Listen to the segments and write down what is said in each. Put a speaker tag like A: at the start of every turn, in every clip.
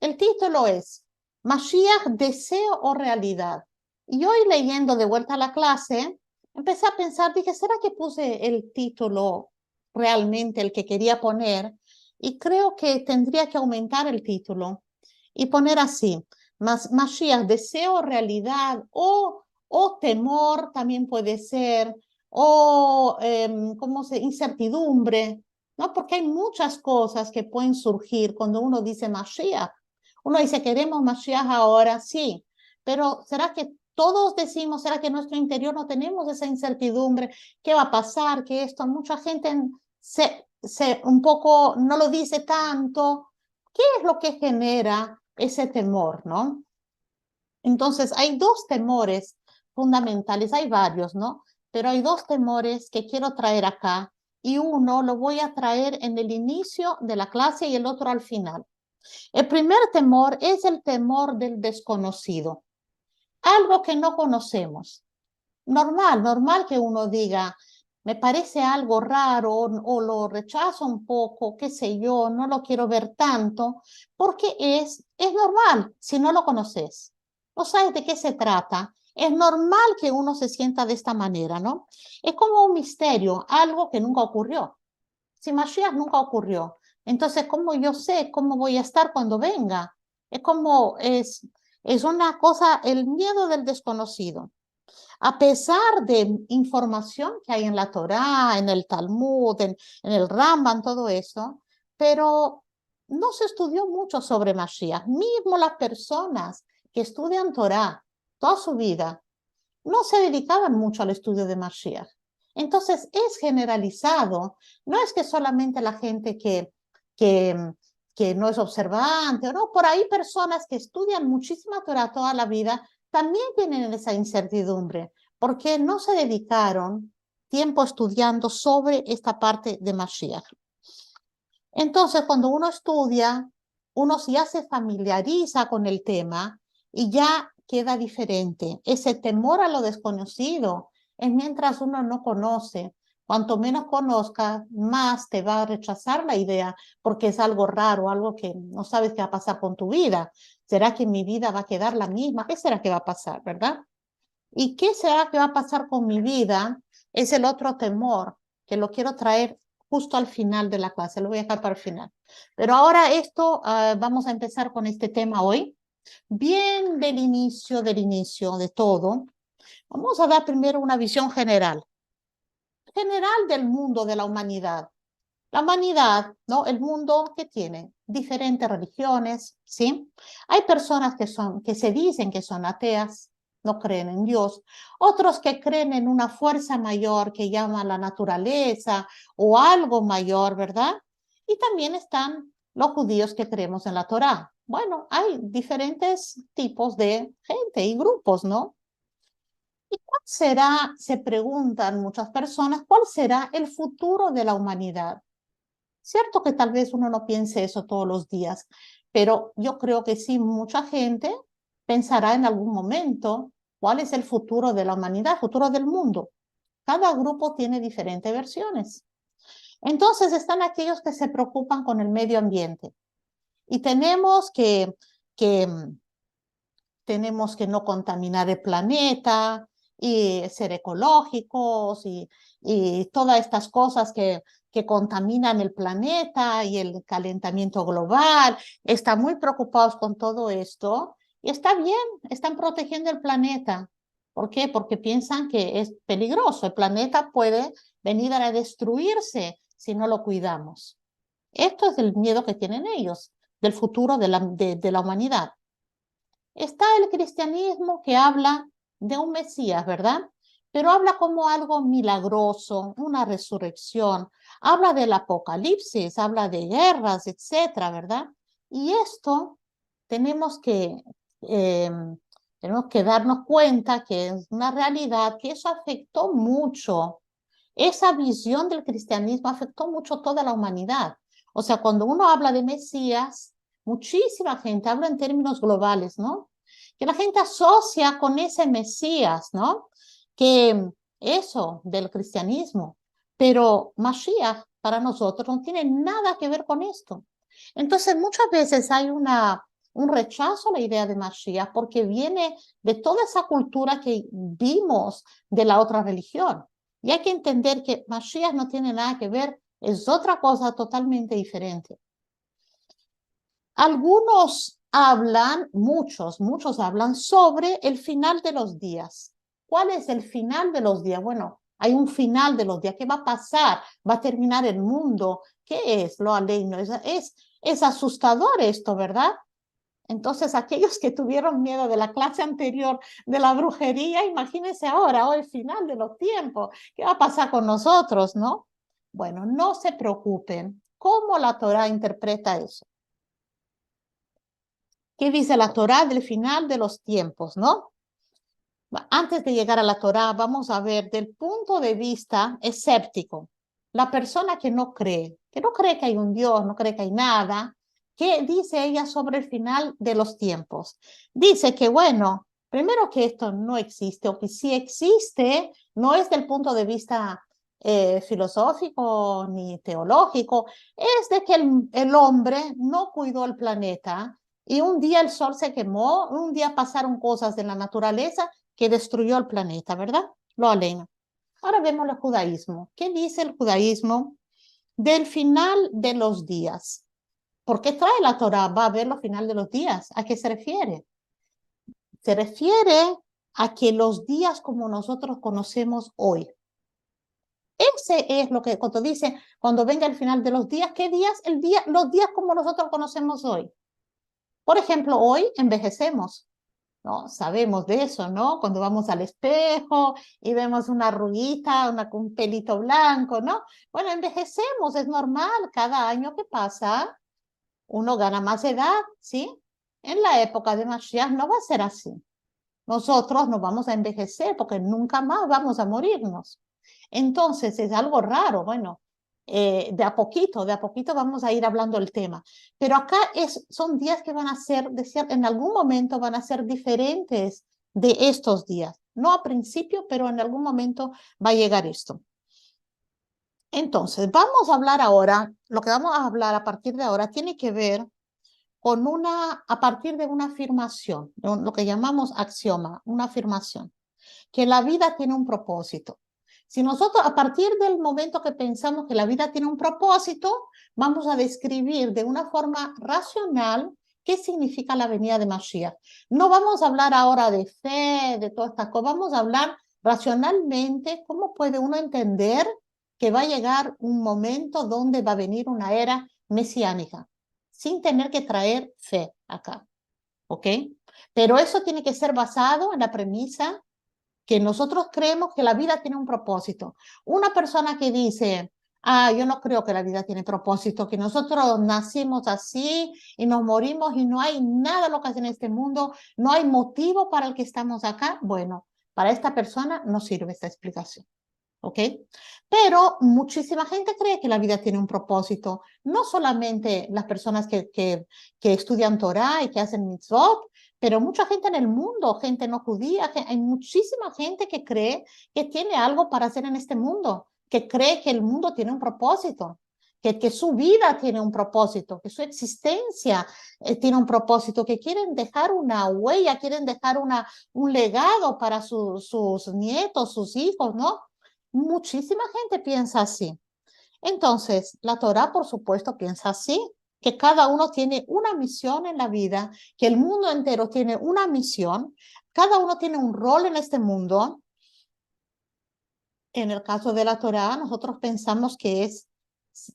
A: El título es Mashiach, deseo o realidad. Y hoy leyendo de vuelta a la clase, empecé a pensar, dije, ¿será que puse el título realmente el que quería poner? Y creo que tendría que aumentar el título y poner así, Mashiach, deseo o realidad o temor también puede ser, o ¿cómo se? Incertidumbre, ¿no? Porque hay muchas cosas que pueden surgir cuando uno dice Mashiach. Uno dice, queremos Mashiach ahora, sí, pero ¿será que todos decimos, será que en nuestro interior no tenemos esa incertidumbre? ¿Qué va a pasar? Que esto, mucha gente se un poco no lo dice tanto. ¿Qué es lo que genera ese temor, no? Entonces, hay dos temores fundamentales, hay varios, ¿no? Pero hay dos temores que quiero traer acá y uno lo voy a traer en el inicio de la clase y el otro al final. El primer temor es el temor del desconocido, algo que no conocemos. Normal que uno diga, me parece algo raro o lo rechazo un poco, qué sé yo, no lo quiero ver tanto, porque es normal si no lo conoces. No sabes de qué se trata. Es normal que uno se sienta de esta manera, ¿no? Es como un misterio, algo que nunca ocurrió. Si Mashiach nunca ocurrió, entonces, ¿cómo yo sé cómo voy a estar cuando venga? Es como, es una cosa, el miedo del desconocido. A pesar de información que hay en la Torá, en el Talmud, en el Rambam, todo eso, pero no se estudió mucho sobre Mashiach. Mismo las personas que estudian Torá toda su vida no se dedicaban mucho al estudio de Mashiach. Entonces es generalizado, no es que solamente la gente que, que no es observante, no, por ahí personas que estudian muchísima Torah toda la vida también tienen esa incertidumbre, porque no se dedicaron tiempo estudiando sobre esta parte de Mashiach. Entonces, cuando uno estudia, uno ya se familiariza con el tema y ya queda diferente. Ese temor a lo desconocido es mientras uno no conoce. Cuanto menos conozca, más te va a rechazar la idea porque es algo raro, algo que no sabes qué va a pasar con tu vida. ¿Será que mi vida va a quedar la misma? ¿Qué será que va a pasar, verdad? ¿Y qué será que va a pasar con mi vida? Es el otro temor que lo quiero traer justo al final de la clase, lo voy a dejar para el final. Pero ahora esto, vamos a empezar con este tema hoy, bien del inicio de todo. Vamos a dar primero una visión general del mundo, de la humanidad. La humanidad, ¿no? El mundo que tiene diferentes religiones, ¿sí? Hay personas que se dicen que son ateas, no creen en Dios, otros que creen en una fuerza mayor que llaman la naturaleza o algo mayor, ¿verdad? Y también están los judíos que creemos en la Torá. Bueno, hay diferentes tipos de gente y grupos, ¿no? ¿Y cuál será, se preguntan muchas personas, cuál será el futuro de la humanidad? Cierto que tal vez uno no piense eso todos los días, pero yo creo que sí, mucha gente pensará en algún momento cuál es el futuro de la humanidad, el futuro del mundo. Cada grupo tiene diferentes versiones. Entonces están aquellos que se preocupan con el medio ambiente y que tenemos que no contaminar el planeta y ser ecológicos y todas estas cosas que contaminan el planeta y el calentamiento global. Están muy preocupados con todo esto y está bien, están protegiendo el planeta. ¿Por qué? Porque piensan que es peligroso. El planeta puede venir a destruirse si no lo cuidamos. Esto es el miedo que tienen ellos del futuro de la humanidad. Está el cristianismo que habla de un Mesías, ¿verdad? Pero habla como algo milagroso, una resurrección, habla del apocalipsis, habla de guerras, etcétera, ¿verdad? Y esto tenemos que, eh, tenemos que darnos cuenta que es una realidad, que eso afectó mucho, esa visión del cristianismo afectó mucho toda la humanidad. O sea, cuando uno habla de Mesías, muchísima gente habla en términos globales, ¿no? Que la gente asocia con ese Mesías, ¿no? Que eso del cristianismo, pero Mashiach para nosotros no tiene nada que ver con esto. Entonces, muchas veces hay un rechazo a la idea de Mashiach porque viene de toda esa cultura que vimos de la otra religión. Y hay que entender que Mashiach no tiene nada que ver, es otra cosa totalmente diferente. Algunos hablan, muchos hablan sobre el final de los días. ¿Cuál es el final de los días? Bueno, hay un final de los días. ¿Qué va a pasar? ¿Va a terminar el mundo? ¿Qué es lo aleino? Es asustador esto, ¿verdad? Entonces, aquellos que tuvieron miedo de la clase anterior de la brujería, imagínense ahora, el final de los tiempos. ¿Qué va a pasar con nosotros, no? Bueno, no se preocupen. ¿Cómo la Torá interpreta eso? ¿Qué dice la Torá del final de los tiempos, no? Antes de llegar a la Torá, vamos a ver del punto de vista escéptico, la persona que no cree que hay un Dios, no cree que hay nada. ¿Qué dice ella sobre el final de los tiempos? Dice que, bueno, primero que esto no existe, o que si existe, no es del punto de vista filosófico ni teológico, es de que el hombre no cuidó el planeta y un día el sol se quemó, un día pasaron cosas de la naturaleza que destruyó el planeta, ¿verdad? Lo aleno. Ahora vemos el judaísmo. ¿Qué dice el judaísmo del final de los días? ¿Por qué trae la Torá? Va a ver los final de los días. ¿A qué se refiere? Se refiere a que los días como nosotros conocemos hoy. Ese es lo que cuando dice, cuando venga el final de los días, ¿qué días? Los días como nosotros conocemos hoy. Por ejemplo, hoy envejecemos. ¿No? Sabemos de eso, ¿no? Cuando vamos al espejo y vemos una arruguita, un pelito blanco, ¿no? Bueno, envejecemos, es normal, cada año que pasa, uno gana más edad, ¿sí? En la época de Mashiach no va a ser así. Nosotros nos vamos a envejecer porque nunca más vamos a morirnos. Entonces es algo raro, bueno, de a poquito vamos a ir hablando del tema. Pero acá son días que van a ser, en algún momento van a ser diferentes de estos días. No a principio, pero en algún momento va a llegar esto. Entonces, vamos a hablar ahora, lo que vamos a hablar a partir de ahora tiene que ver con a partir de una afirmación, lo que llamamos axioma, una afirmación, que la vida tiene un propósito. Si nosotros, a partir del momento que pensamos que la vida tiene un propósito, vamos a describir de una forma racional qué significa la venida de Mashiach. No vamos a hablar ahora de fe, de todas estas cosas, vamos a hablar racionalmente cómo puede uno entender que va a llegar un momento donde va a venir una era mesiánica, sin tener que traer fe acá, ¿ok? Pero eso tiene que ser basado en la premisa que nosotros creemos que la vida tiene un propósito. Una persona que dice, yo no creo que la vida tiene propósito, que nosotros nacimos así y nos morimos y no hay nada lo que hace en este mundo, no hay motivo para el que estamos acá, bueno, para esta persona no sirve esta explicación. ¿Ok? Pero muchísima gente cree que la vida tiene un propósito, no solamente las personas que estudian Torah y que hacen mitzvot, pero mucha gente en el mundo, gente no judía, hay muchísima gente que cree que tiene algo para hacer en este mundo, que cree que el mundo tiene un propósito, que su vida tiene un propósito, que su existencia tiene un propósito, que quieren dejar una huella, quieren dejar un legado para sus nietos, sus hijos, ¿no? Muchísima gente piensa así. Entonces, la Torá, por supuesto, piensa así, que cada uno tiene una misión en la vida, que el mundo entero tiene una misión, cada uno tiene un rol en este mundo. En el caso de la Torá, nosotros pensamos que es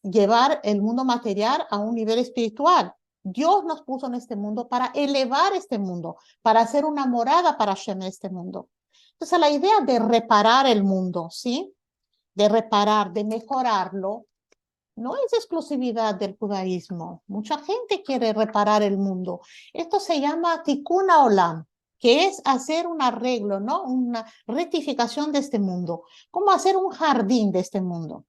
A: llevar el mundo material a un nivel espiritual. Dios nos puso en este mundo para elevar este mundo, para hacer una morada para Hashem en este mundo. Entonces, la idea de reparar el mundo, ¿sí? De reparar, de mejorarlo, no es exclusividad del judaísmo. Mucha gente quiere reparar el mundo. Esto se llama tikkun olam, que es hacer un arreglo, ¿no? Una rectificación de este mundo, como hacer un jardín de este mundo.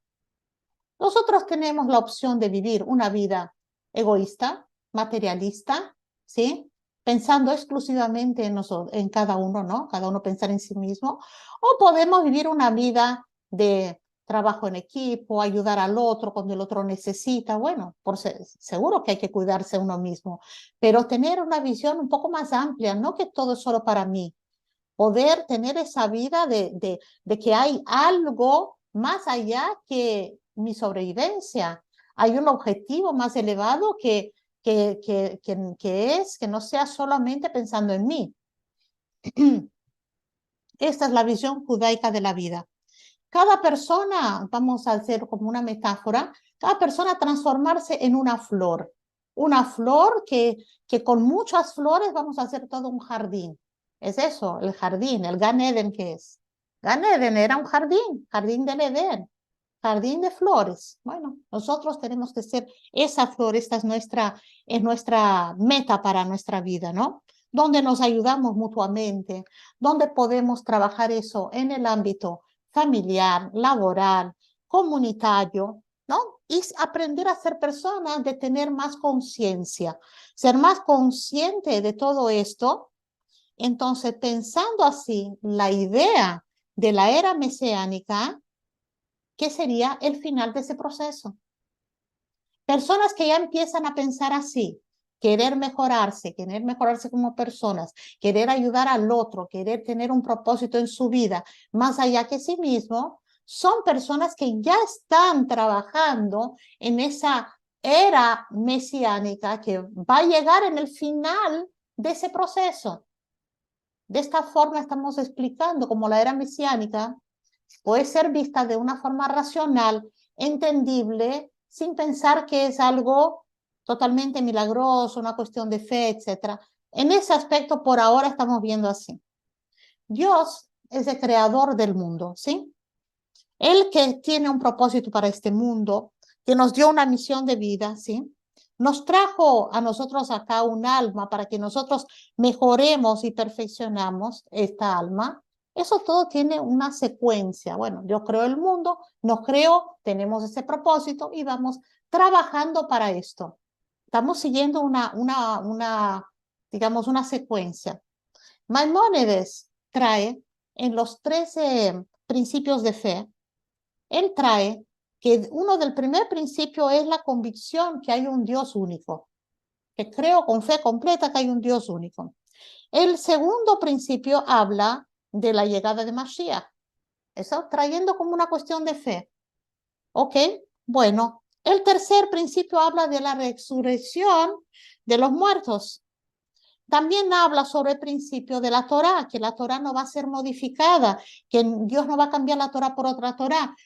A: Nosotros tenemos la opción de vivir una vida egoísta, materialista, ¿sí? Pensando exclusivamente en nosotros, en cada uno, ¿no? Cada uno pensar en sí mismo. O podemos vivir una vida de trabajo en equipo, ayudar al otro cuando el otro necesita. Bueno, seguro que hay que cuidarse uno mismo, pero tener una visión un poco más amplia, no que todo es solo para mí. Poder tener esa vida de que hay algo más allá que mi sobrevivencia. Hay un objetivo más elevado que no sea solamente pensando en mí. Esta es la visión judaica de la vida. Cada persona, vamos a hacer como una metáfora, cada persona transformarse en una flor que con muchas flores vamos a hacer todo un jardín. Es eso, el jardín, el Gan Eden, ¿qué es? Gan Eden era un jardín del Edén, jardín de flores. Bueno, nosotros tenemos que ser esa flor, esta es nuestra meta para nuestra vida, ¿no? Donde nos ayudamos mutuamente, donde podemos trabajar eso en el ámbito familiar, laboral, comunitario, ¿no? Y aprender a ser personas, de tener más conciencia, ser más consciente de todo esto. Entonces, pensando así, la idea de la era mesiánica, ¿qué sería el final de ese proceso? Personas que ya empiezan a pensar así, querer mejorarse como personas, querer ayudar al otro, querer tener un propósito en su vida, más allá que sí mismo, son personas que ya están trabajando en esa era mesiánica que va a llegar en el final de ese proceso. De esta forma estamos explicando cómo la era mesiánica puede ser vista de una forma racional, entendible, sin pensar que es algo totalmente milagroso, una cuestión de fe, etc. En ese aspecto, por ahora estamos viendo así. Dios es el creador del mundo, ¿sí? Él que tiene un propósito para este mundo, que nos dio una misión de vida, ¿sí? Nos trajo a nosotros acá un alma para que nosotros mejoremos y perfeccionamos esta alma. Eso todo tiene una secuencia. Bueno, yo creo el mundo, nos creo, tenemos ese propósito y vamos trabajando para esto. Estamos siguiendo digamos, una secuencia. Maimónides trae en los 13 principios de fe, él trae que uno del primer principio es la convicción que hay un Dios único, que creo con fe completa que hay un Dios único. El segundo principio habla de la llegada de Mashiach. Eso trayendo como una cuestión de fe. ¿Ok? Bueno, el tercer principio habla de la resurrección de los muertos. También habla sobre el principio de la Torá, que la Torá no va a ser modificada, que Dios no va a cambiar la Torá por otra Torá.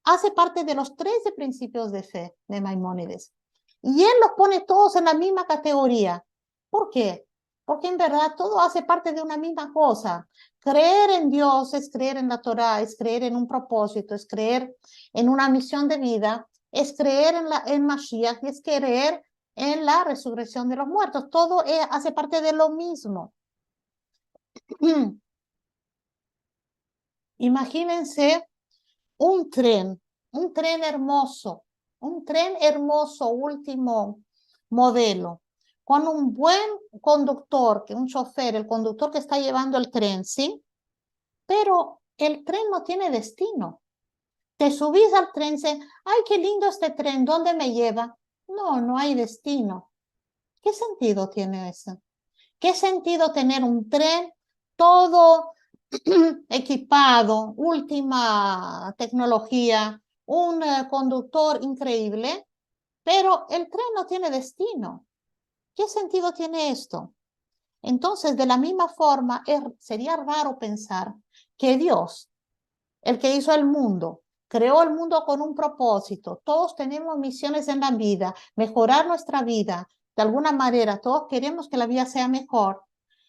A: Hace parte de los 13 principios de fe de Maimónides. Y él los pone todos en la misma categoría. ¿Por qué? Porque en verdad todo hace parte de una misma cosa. Creer en Dios es creer en la Torá, es creer en un propósito, es creer en una misión de vida, es creer en Mashiach y es creer en la resurrección de los muertos. Todo hace parte de lo mismo. Imagínense un tren un tren hermoso, último modelo, con un buen conductor, un chofer, el conductor que está llevando el tren, ¿sí? Pero el tren no tiene destino. Te subís al tren y dices, ay, qué lindo este tren, ¿dónde me lleva? No, no hay destino. ¿Qué sentido tiene eso? ¿Qué sentido tener un tren todo equipado, última tecnología, un conductor increíble, pero el tren no tiene destino? ¿Qué sentido tiene esto? Entonces, de la misma forma, sería raro pensar que Dios, el que hizo el mundo, creó el mundo con un propósito. Todos tenemos misiones en la vida, mejorar nuestra vida. De alguna manera, todos queremos que la vida sea mejor.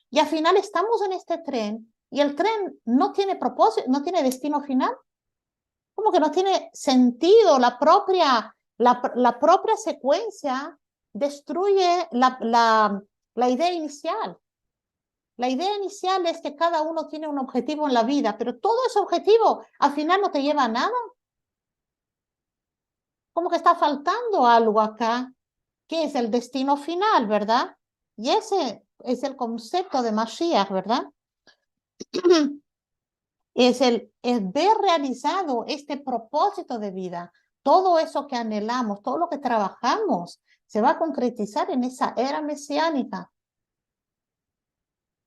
A: Y al final estamos en este tren y el tren no tiene propósito, no tiene destino final. Como que no tiene sentido, la propia secuencia destruye la idea inicial. La idea inicial es que cada uno tiene un objetivo en la vida, pero todo ese objetivo al final no te lleva a nada. Como que está faltando algo acá, que es el destino final, ¿verdad? Y ese es el concepto de Mashiach, ¿verdad? es ver realizado este propósito de vida. Todo eso que anhelamos, todo lo que trabajamos, se va a concretizar en esa era mesiánica.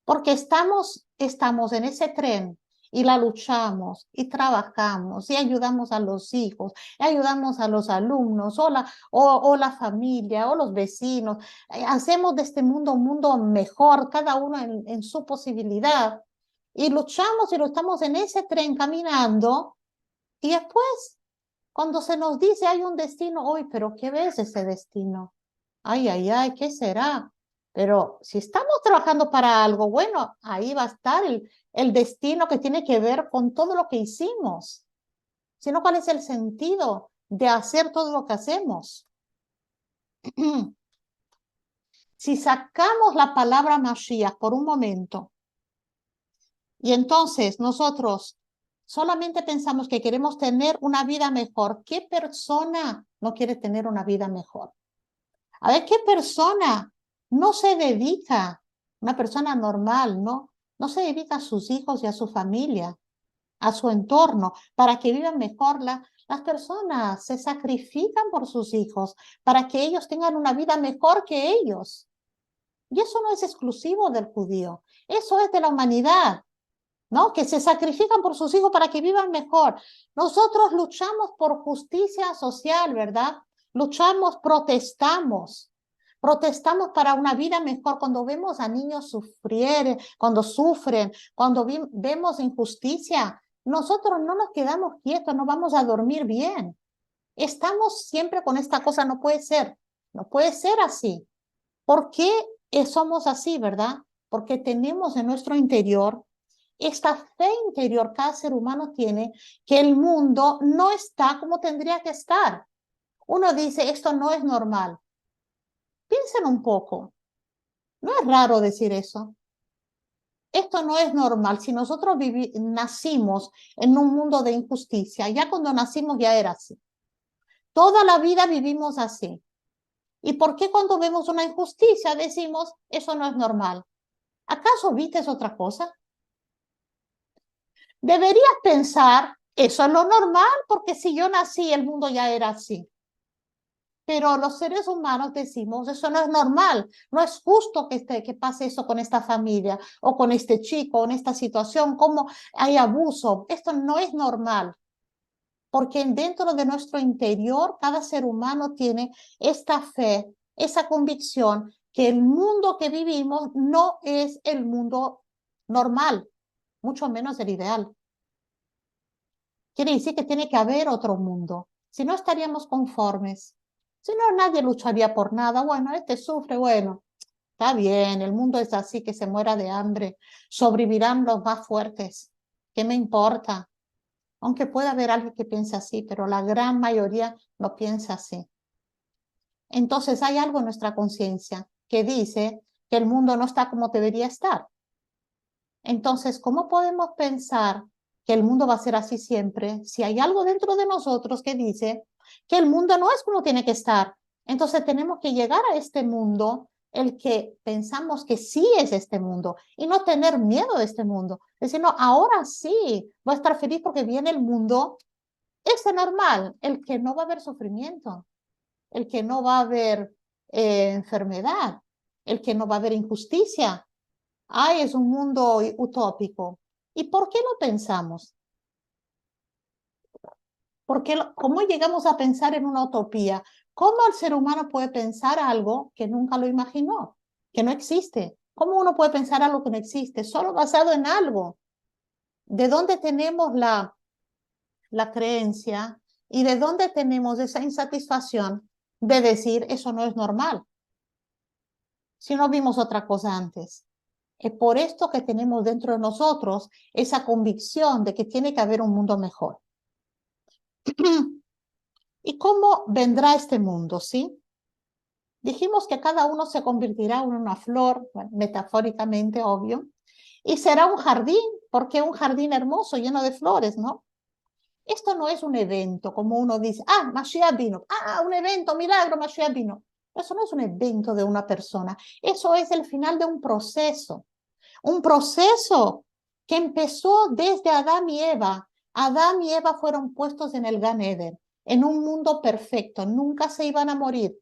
A: Porque estamos en ese tren y la luchamos y trabajamos y ayudamos a los hijos, y ayudamos a los alumnos o la familia o los vecinos. Hacemos de este mundo un mundo mejor, cada uno en su posibilidad. Y luchamos y lo estamos en ese tren caminando y después cuando se nos dice hay un destino, hoy, pero ¿qué ves ese destino? Ay, ay, ay, ¿qué será? Pero si estamos trabajando para algo, bueno, ahí va a estar el destino que tiene que ver con todo lo que hicimos. Si no, ¿cuál es el sentido de hacer todo lo que hacemos? Si sacamos la palabra Mashiach por un momento y entonces nosotros solamente pensamos que queremos tener una vida mejor, ¿qué persona no quiere tener una vida mejor? A ver, ¿qué persona no se dedica, una persona normal, ¿no? No se dedica a sus hijos y a su familia, a su entorno, para que vivan mejor? Las personas se sacrifican por sus hijos para que ellos tengan una vida mejor que ellos. Y eso no es exclusivo del judío, eso es de la humanidad, ¿no? Que se sacrifican por sus hijos para que vivan mejor. Nosotros luchamos por justicia social, ¿verdad? Luchamos, protestamos para una vida mejor cuando vemos a niños sufrir, cuando sufren, cuando vemos injusticia. Nosotros no nos quedamos quietos, no vamos a dormir bien. Estamos siempre con esta cosa, no puede ser, no puede ser así. ¿Por qué somos así, verdad? Porque tenemos en nuestro interior esta fe interior, cada ser humano tiene, que el mundo no está como tendría que estar. Uno dice, esto no es normal. Piensen un poco, no es raro decir eso. Esto no es normal. Si nosotros nacimos en un mundo de injusticia, ya cuando nacimos ya era así. Toda la vida vivimos así. ¿Y por qué cuando vemos una injusticia decimos, eso no es normal? ¿Acaso viste otra cosa? Deberías pensar, eso es lo normal, porque si yo nací, el mundo ya era así. Pero los seres humanos decimos, eso no es normal, no es justo que pase eso con esta familia, o con este chico, o en esta situación, como hay abuso. Esto no es normal, porque dentro de nuestro interior, cada ser humano tiene esta fe, esa convicción que el mundo que vivimos no es el mundo normal, mucho menos el ideal. Quiere decir que tiene que haber otro mundo. Si no, estaríamos conformes. Si no, nadie lucharía por nada. Bueno, este sufre, bueno, está bien, el mundo es así, que se muera de hambre. Sobrevivirán los más fuertes. ¿Qué me importa? Aunque pueda haber alguien que piense así, pero la gran mayoría no piensa así. Entonces hay algo en nuestra conciencia que dice que el mundo no está como debería estar. Entonces, ¿cómo podemos pensar que el mundo va a ser así siempre si hay algo dentro de nosotros que dice que el mundo no es como tiene que estar? Entonces tenemos que llegar a este mundo, el que pensamos que sí es este mundo, y no tener miedo de este mundo. Decir, no, ahora sí, voy a estar feliz porque viene el mundo ese normal, el que no va a haber sufrimiento, el que no va a haber enfermedad, el que no va a haber injusticia. Ay, es un mundo utópico. ¿Y por qué lo pensamos? ¿Cómo llegamos a pensar en una utopía? ¿Cómo el ser humano puede pensar algo que nunca lo imaginó, que no existe? ¿Cómo uno puede pensar algo que no existe, solo basado en algo? ¿De dónde tenemos la creencia y de dónde tenemos esa insatisfacción de decir eso no es normal? Si no vimos otra cosa antes. Es por esto que tenemos dentro de nosotros esa convicción de que tiene que haber un mundo mejor. ¿Y cómo vendrá este mundo, sí? Dijimos que cada uno se convertirá en una flor, bueno, metafóricamente, obvio, y será un jardín, porque un jardín hermoso, lleno de flores, ¿no? Esto no es un evento, como uno dice, ah, Mashiach vino, ah, un evento, milagro, Mashiach vino. Eso no es un evento de una persona, eso es el final de un proceso que empezó desde Adán y Eva. Adán y Eva fueron puestos en el Gan Eden, en un mundo perfecto, nunca se iban a morir.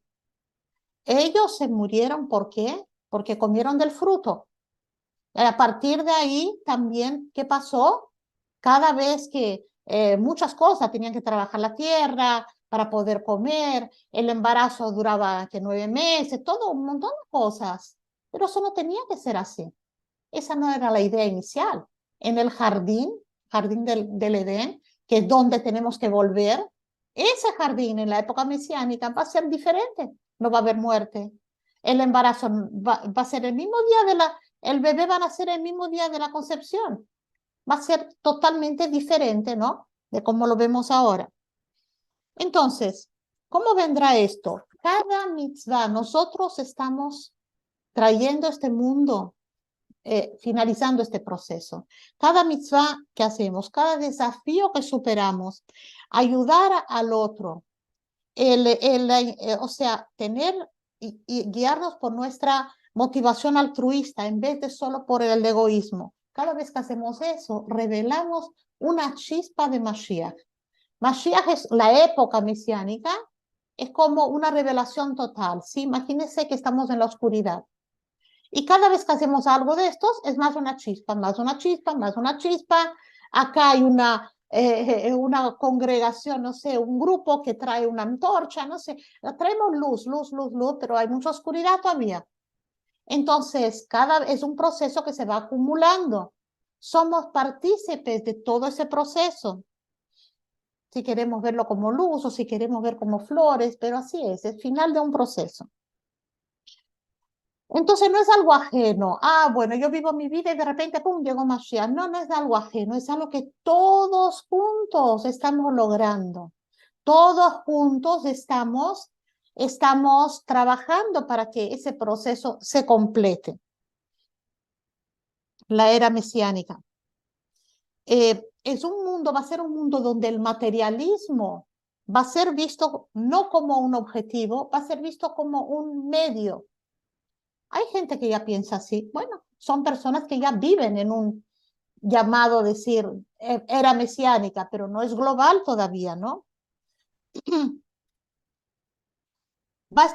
A: Ellos se murieron, ¿por qué? Porque comieron del fruto. A partir de ahí también, ¿qué pasó? Cada vez que muchas cosas tenían que trabajar la tierra para poder comer, el embarazo duraba que 9 meses, todo un montón de cosas. Pero eso no tenía que ser así. Esa no era la idea inicial. En el jardín del Edén, que es donde tenemos que volver, ese jardín en la época mesiánica va a ser diferente. No va a haber muerte. El embarazo va a ser el mismo día el bebé va a nacer el mismo día de la concepción. Va a ser totalmente diferente, ¿no? De cómo lo vemos ahora. Entonces, ¿cómo vendrá esto? Cada mitzvah, nosotros estamos trayendo este mundo, finalizando este proceso. Cada mitzvah que hacemos, cada desafío que superamos, ayudar al otro, o sea, tener y guiarnos por nuestra motivación altruista en vez de solo por el egoísmo. Cada vez que hacemos eso, revelamos una chispa de Mashiach. Mashiach es la época mesiánica, es como una revelación total, ¿sí? Imagínense que estamos en la oscuridad. Y cada vez que hacemos algo de estos, es más una chispa, más una chispa, más una chispa. Acá hay una congregación, no sé, un grupo que trae una antorcha, no sé. Traemos luz, luz, luz, luz, pero hay mucha oscuridad todavía. Entonces, es un proceso que se va acumulando. Somos partícipes de todo ese proceso. Si queremos verlo como luz o si queremos ver como flores, pero así es el final de un proceso. Entonces no es algo ajeno. Ah, bueno, yo vivo mi vida y de repente, pum, llegó Mashiach. No, no es algo ajeno, es algo que todos juntos estamos logrando. Todos juntos estamos trabajando para que ese proceso se complete. La era mesiánica. Va a ser un mundo donde el materialismo va a ser visto no como un objetivo, va a ser visto como un medio. Hay gente que ya piensa así. Bueno, son personas que ya viven en un llamado decir era mesiánica, pero no es global todavía, ¿no?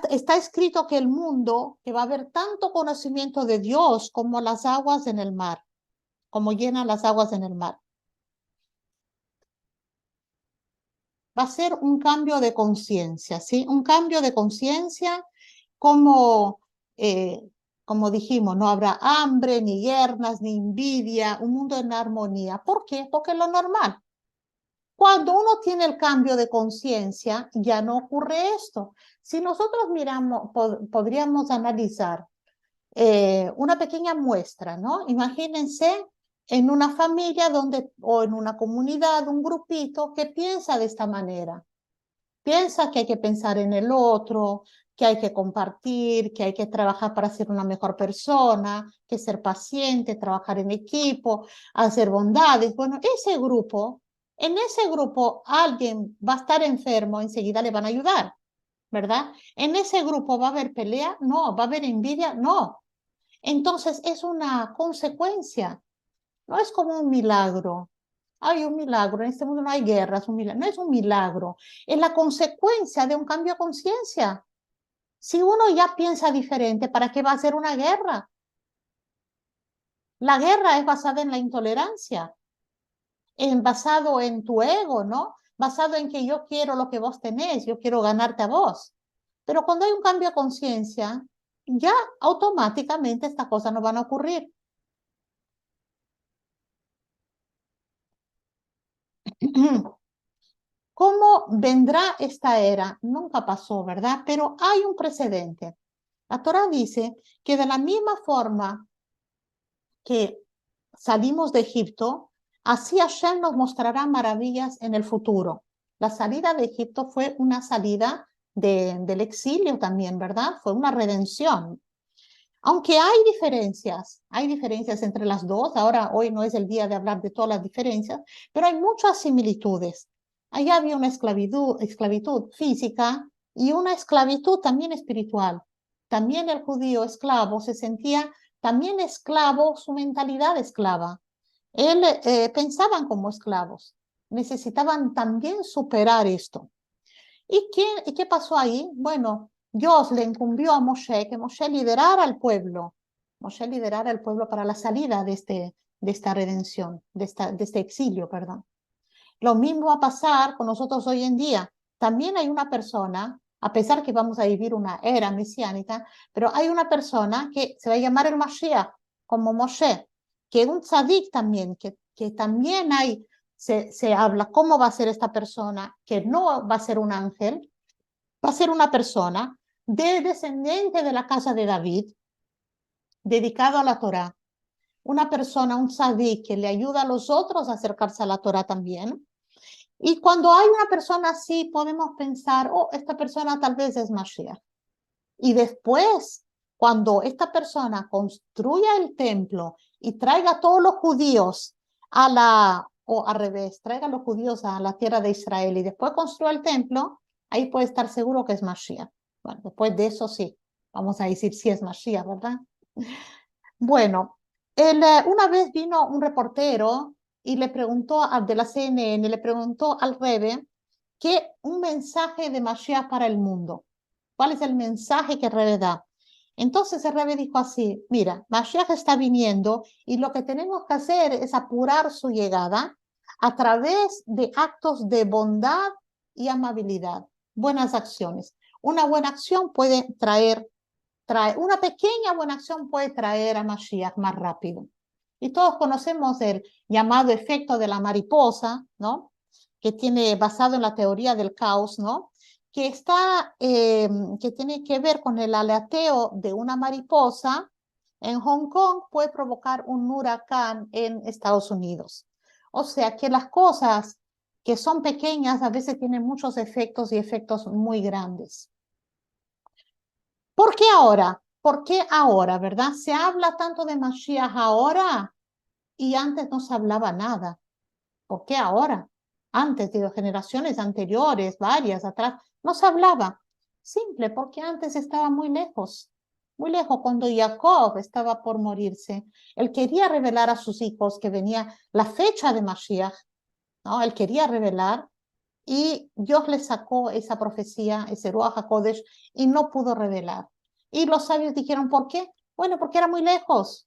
A: Está escrito que el mundo, que va a haber tanto conocimiento de Dios como las aguas en el mar, como llenan las aguas en el mar. Va a ser un cambio de conciencia, ¿sí? Un cambio de conciencia como, como dijimos, no habrá hambre, ni guerras, ni envidia, un mundo en armonía. ¿Por qué? Porque es lo normal. Cuando uno tiene el cambio de conciencia, ya no ocurre esto. Si nosotros miramos, podríamos analizar una pequeña muestra, ¿no? Imagínense en una familia o en una comunidad, un grupito que piensa de esta manera. Piensa que hay que pensar en el otro, que hay que compartir, que hay que trabajar para ser una mejor persona, que ser paciente, trabajar en equipo, hacer bondades. Bueno, en ese grupo alguien va a estar enfermo, enseguida le van a ayudar, ¿verdad? En ese grupo va a haber pelea, no, va a haber envidia, no. Entonces es una consecuencia, no es como un milagro. Hay un milagro, en este mundo no hay guerras, no es un milagro, es la consecuencia de un cambio de conciencia. Si uno ya piensa diferente, ¿para qué va a ser una guerra? La guerra es basada en la intolerancia, basado en tu ego, ¿no? Basado en que yo quiero lo que vos tenés, yo quiero ganarte a vos. Pero cuando hay un cambio de conciencia, ya automáticamente estas cosas no van a ocurrir. ¿Cómo vendrá esta era? Nunca pasó, ¿verdad? Pero hay un precedente. La Torah dice que de la misma forma que salimos de Egipto, así Hashem nos mostrará maravillas en el futuro. La salida de Egipto fue una salida del exilio también, ¿verdad? Fue una redención. Aunque hay diferencias entre las dos. Ahora, hoy no es el día de hablar de todas las diferencias, pero hay muchas similitudes. Allá había una esclavitud física y una esclavitud también espiritual. También el judío esclavo se sentía también esclavo, su mentalidad esclava. pensaban como esclavos. Necesitaban también superar esto. ¿Y qué pasó ahí? Bueno, Dios le incumbió a Moshe que Moshe liderara al pueblo. Moshe liderara al pueblo para la salida de esta redención, de este exilio, perdón. Lo mismo va a pasar con nosotros hoy en día. También hay una persona, a pesar que vamos a vivir una era mesiánica, pero hay una persona que se va a llamar el Mashiach, como Moshe, que es un tzadik también, que también se habla cómo va a ser esta persona, que no va a ser un ángel, va a ser una persona descendiente de la casa de David, dedicado a la Torá. Una persona, un tzadik, que le ayuda a los otros a acercarse a la Torá también. Y cuando hay una persona así, podemos pensar, oh, esta persona tal vez es Mashiach. Y después, cuando esta persona construya el templo y traiga a todos los judíos o al revés, traiga a los judíos a la tierra de Israel y después construya el templo, ahí puede estar seguro que es Mashiach. Bueno, después de eso sí, vamos a decir si es Mashiach, ¿verdad? Bueno, una vez vino un reportero y le preguntó de la CNN, le preguntó al Rebbe que un mensaje de Mashiach para el mundo. ¿Cuál es el mensaje que el Rebbe da? Entonces el Rebbe dijo así, mira, Mashiach está viniendo y lo que tenemos que hacer es apurar su llegada a través de actos de bondad y amabilidad, buenas acciones. Una buena acción puede una pequeña buena acción puede traer a Mashiach más rápido. Y todos conocemos el llamado efecto de la mariposa, ¿no? Que tiene basado en la teoría del caos, ¿no? Que tiene que ver con el aleteo de una mariposa en Hong Kong puede provocar un huracán en Estados Unidos. O sea que las cosas que son pequeñas a veces tienen muchos efectos y efectos muy grandes. ¿Por qué ahora? ¿Por qué ahora, verdad? Se habla tanto de Mashiach ahora y antes no se hablaba nada. ¿Por qué ahora? Antes, de generaciones anteriores, varias atrás, no se hablaba. Simple, porque antes estaba muy lejos, cuando Jacob estaba por morirse. Él quería revelar a sus hijos que venía la fecha de Mashiach, ¿no? Él quería revelar y Dios le sacó esa profecía, ese Ruach HaKodesh, y no pudo revelar. Y los sabios dijeron, ¿por qué? Bueno, porque era muy lejos,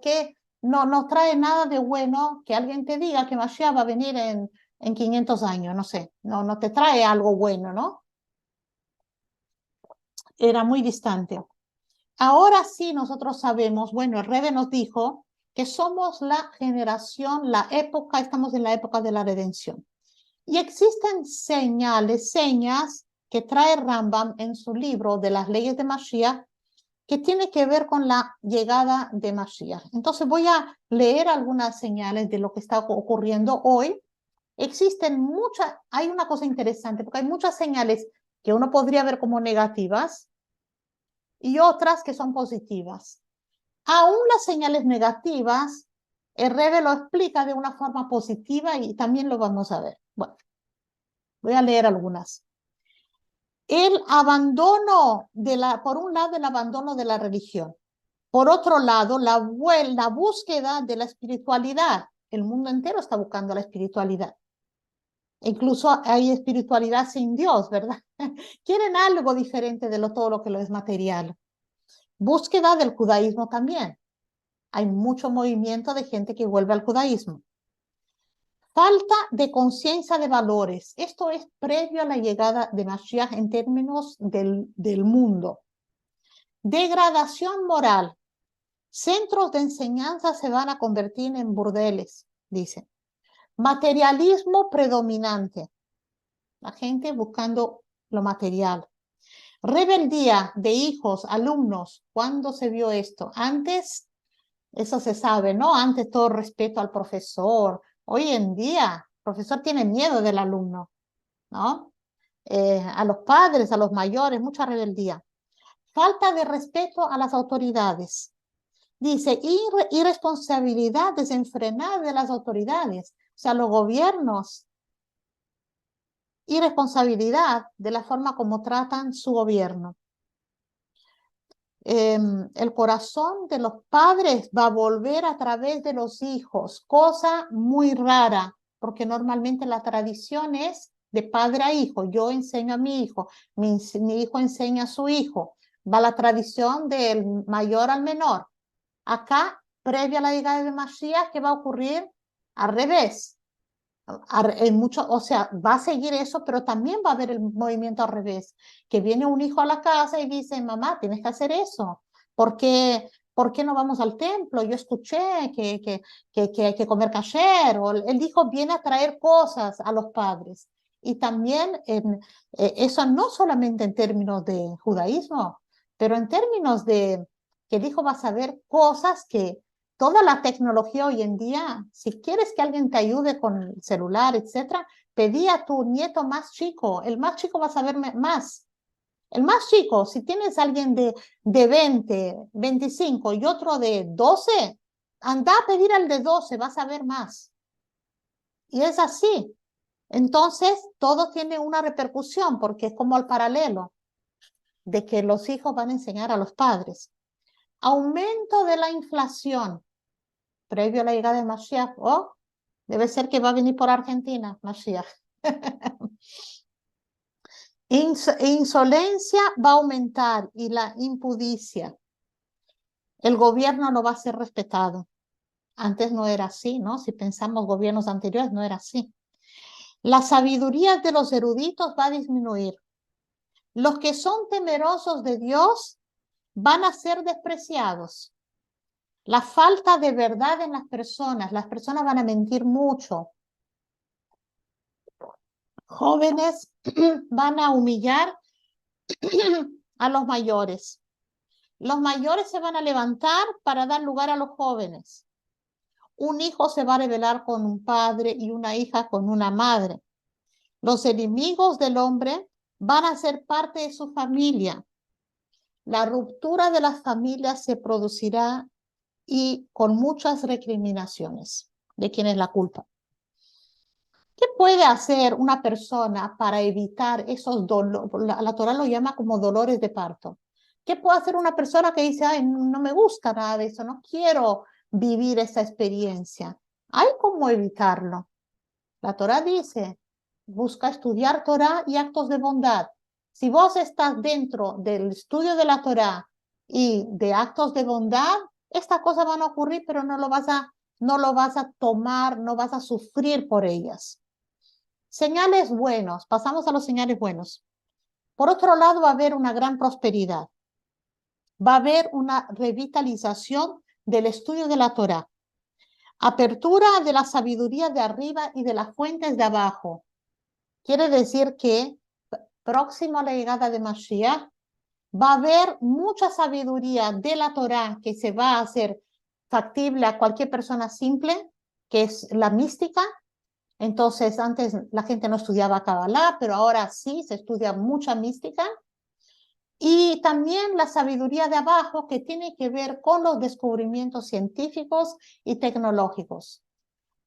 A: que no trae nada de bueno que alguien te diga que Mashiach va a venir en 500 años, no sé, no te trae algo bueno, ¿no? Era muy distante. Ahora sí nosotros sabemos, bueno, el Rebbe nos dijo que somos la generación, la época, estamos en la época de la redención. Y existen señas que trae Rambam en su libro de las leyes de Mashiach, que tiene que ver con la llegada de Mashiach. Entonces voy a leer algunas señales de lo que está ocurriendo hoy. Hay una cosa interesante, porque hay muchas señales que uno podría ver como negativas y otras que son positivas. Aún las señales negativas, el Rebbe lo explica de una forma positiva y también lo vamos a ver. Bueno, voy a leer algunas. El abandono por un lado, el abandono de la religión. Por otro lado, la búsqueda de la espiritualidad. El mundo entero está buscando la espiritualidad. Incluso hay espiritualidad sin Dios, ¿verdad? Quieren algo diferente de todo lo que lo es material. Búsqueda del judaísmo también. Hay mucho movimiento de gente que vuelve al judaísmo. Falta de conciencia de valores. Esto es previo a la llegada de Mashiach en términos del mundo. Degradación moral. Centros de enseñanza se van a convertir en burdeles, dice. Materialismo predominante. La gente buscando lo material. Rebeldía de hijos, alumnos. ¿Cuándo se vio esto? Antes, eso se sabe, ¿no? Antes todo respeto al profesor. Hoy en día, el profesor tiene miedo del alumno, ¿no? A los padres, a los mayores, mucha rebeldía. Falta de respeto a las autoridades. Dice, irresponsabilidad desenfrenada de las autoridades, o sea, los gobiernos, irresponsabilidad de la forma como tratan su gobierno. el corazón de los padres va a volver a través de los hijos, cosa muy rara, porque normalmente la tradición es de padre a hijo. Yo enseño a mi hijo, mi hijo enseña a su hijo. Va la tradición del mayor al menor. Acá, previa a la llegada de Mashiach, ¿qué va a ocurrir? Al revés. En mucho, o sea, va a seguir eso, pero también va a haber el movimiento al revés, que viene un hijo a la casa y dice, mamá, tienes que hacer eso. ¿Por qué no vamos al templo? Yo escuché que hay que comer kasher. O el hijo viene a traer cosas a los padres. Y también eso no solamente en términos de judaísmo, pero en términos de que el hijo va a saber cosas que toda la tecnología hoy en día, si quieres que alguien te ayude con el celular, etcétera, pedí a tu nieto más chico. El más chico va a saber más. El más chico, si tienes alguien de 20, 25 y otro de 12, anda a pedir al de 12, vas a ver más. Y es así. Entonces, todo tiene una repercusión porque es como el paralelo de que los hijos van a enseñar a los padres. Aumento de la inflación previo a la llegada de Mashiach. Oh, debe ser que va a venir por Argentina, Mashiach. Insolencia va a aumentar y la impudicia. El gobierno no va a ser respetado. Antes no era así, ¿no? Si pensamos gobiernos anteriores, no era así. La sabiduría de los eruditos va a disminuir. Los que son temerosos de Dios van a ser despreciados. La falta de verdad en las personas van a mentir mucho. Jóvenes van a humillar a los mayores. Los mayores se van a levantar para dar lugar a los jóvenes. Un hijo se va a rebelar con un padre y una hija con una madre. Los enemigos del hombre van a ser parte de su familia. La ruptura de las familias se producirá y con muchas recriminaciones. ¿De quién es la culpa? ¿Qué puede hacer una persona para evitar esos dolores? La Torah lo llama como dolores de parto. ¿Qué puede hacer una persona que dice, ay, no me gusta nada de eso, no quiero vivir esa experiencia? Hay cómo evitarlo. La Torah dice, busca estudiar Torah y actos de bondad. Si vos estás dentro del estudio de la Torah y de actos de bondad, estas cosas van a ocurrir, pero no lo vas a tomar, no vas a sufrir por ellas. Señales buenos, pasamos a los señales buenos. Por otro lado, va a haber una gran prosperidad. Va a haber una revitalización del estudio de la Torah. Apertura de la sabiduría de arriba y de las fuentes de abajo. Quiere decir que próximo a la llegada de Mashiach, va a haber mucha sabiduría de la Torah que se va a hacer factible a cualquier persona simple, que es la mística. Entonces, antes la gente no estudiaba Kabbalah, pero ahora sí se estudia mucha mística. Y también la sabiduría de abajo, que tiene que ver con los descubrimientos científicos y tecnológicos.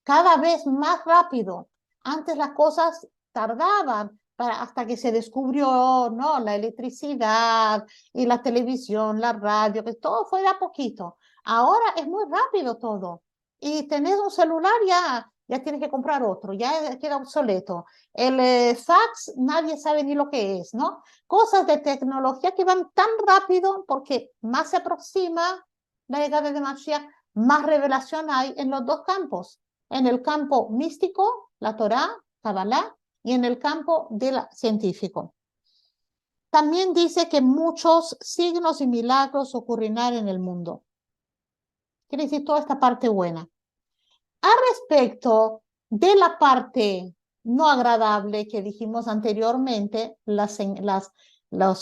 A: Cada vez más rápido. Antes las cosas tardaban hasta que se descubrió, ¿no? La electricidad y la televisión, la radio, que todo fue de a poquito. Ahora es muy rápido todo. Y tenés un celular, ya tienes que comprar otro, ya queda obsoleto. El fax, nadie sabe ni lo que es, ¿no? Cosas de tecnología que van tan rápido porque más se aproxima la llegada de Mashiach, más revelación hay en los dos campos. En el campo místico, la Torá, Kabbalah, y en el campo científico. También dice que muchos signos y milagros ocurrirán en el mundo. Quiere decir toda esta parte buena. A respecto de la parte no agradable que dijimos anteriormente,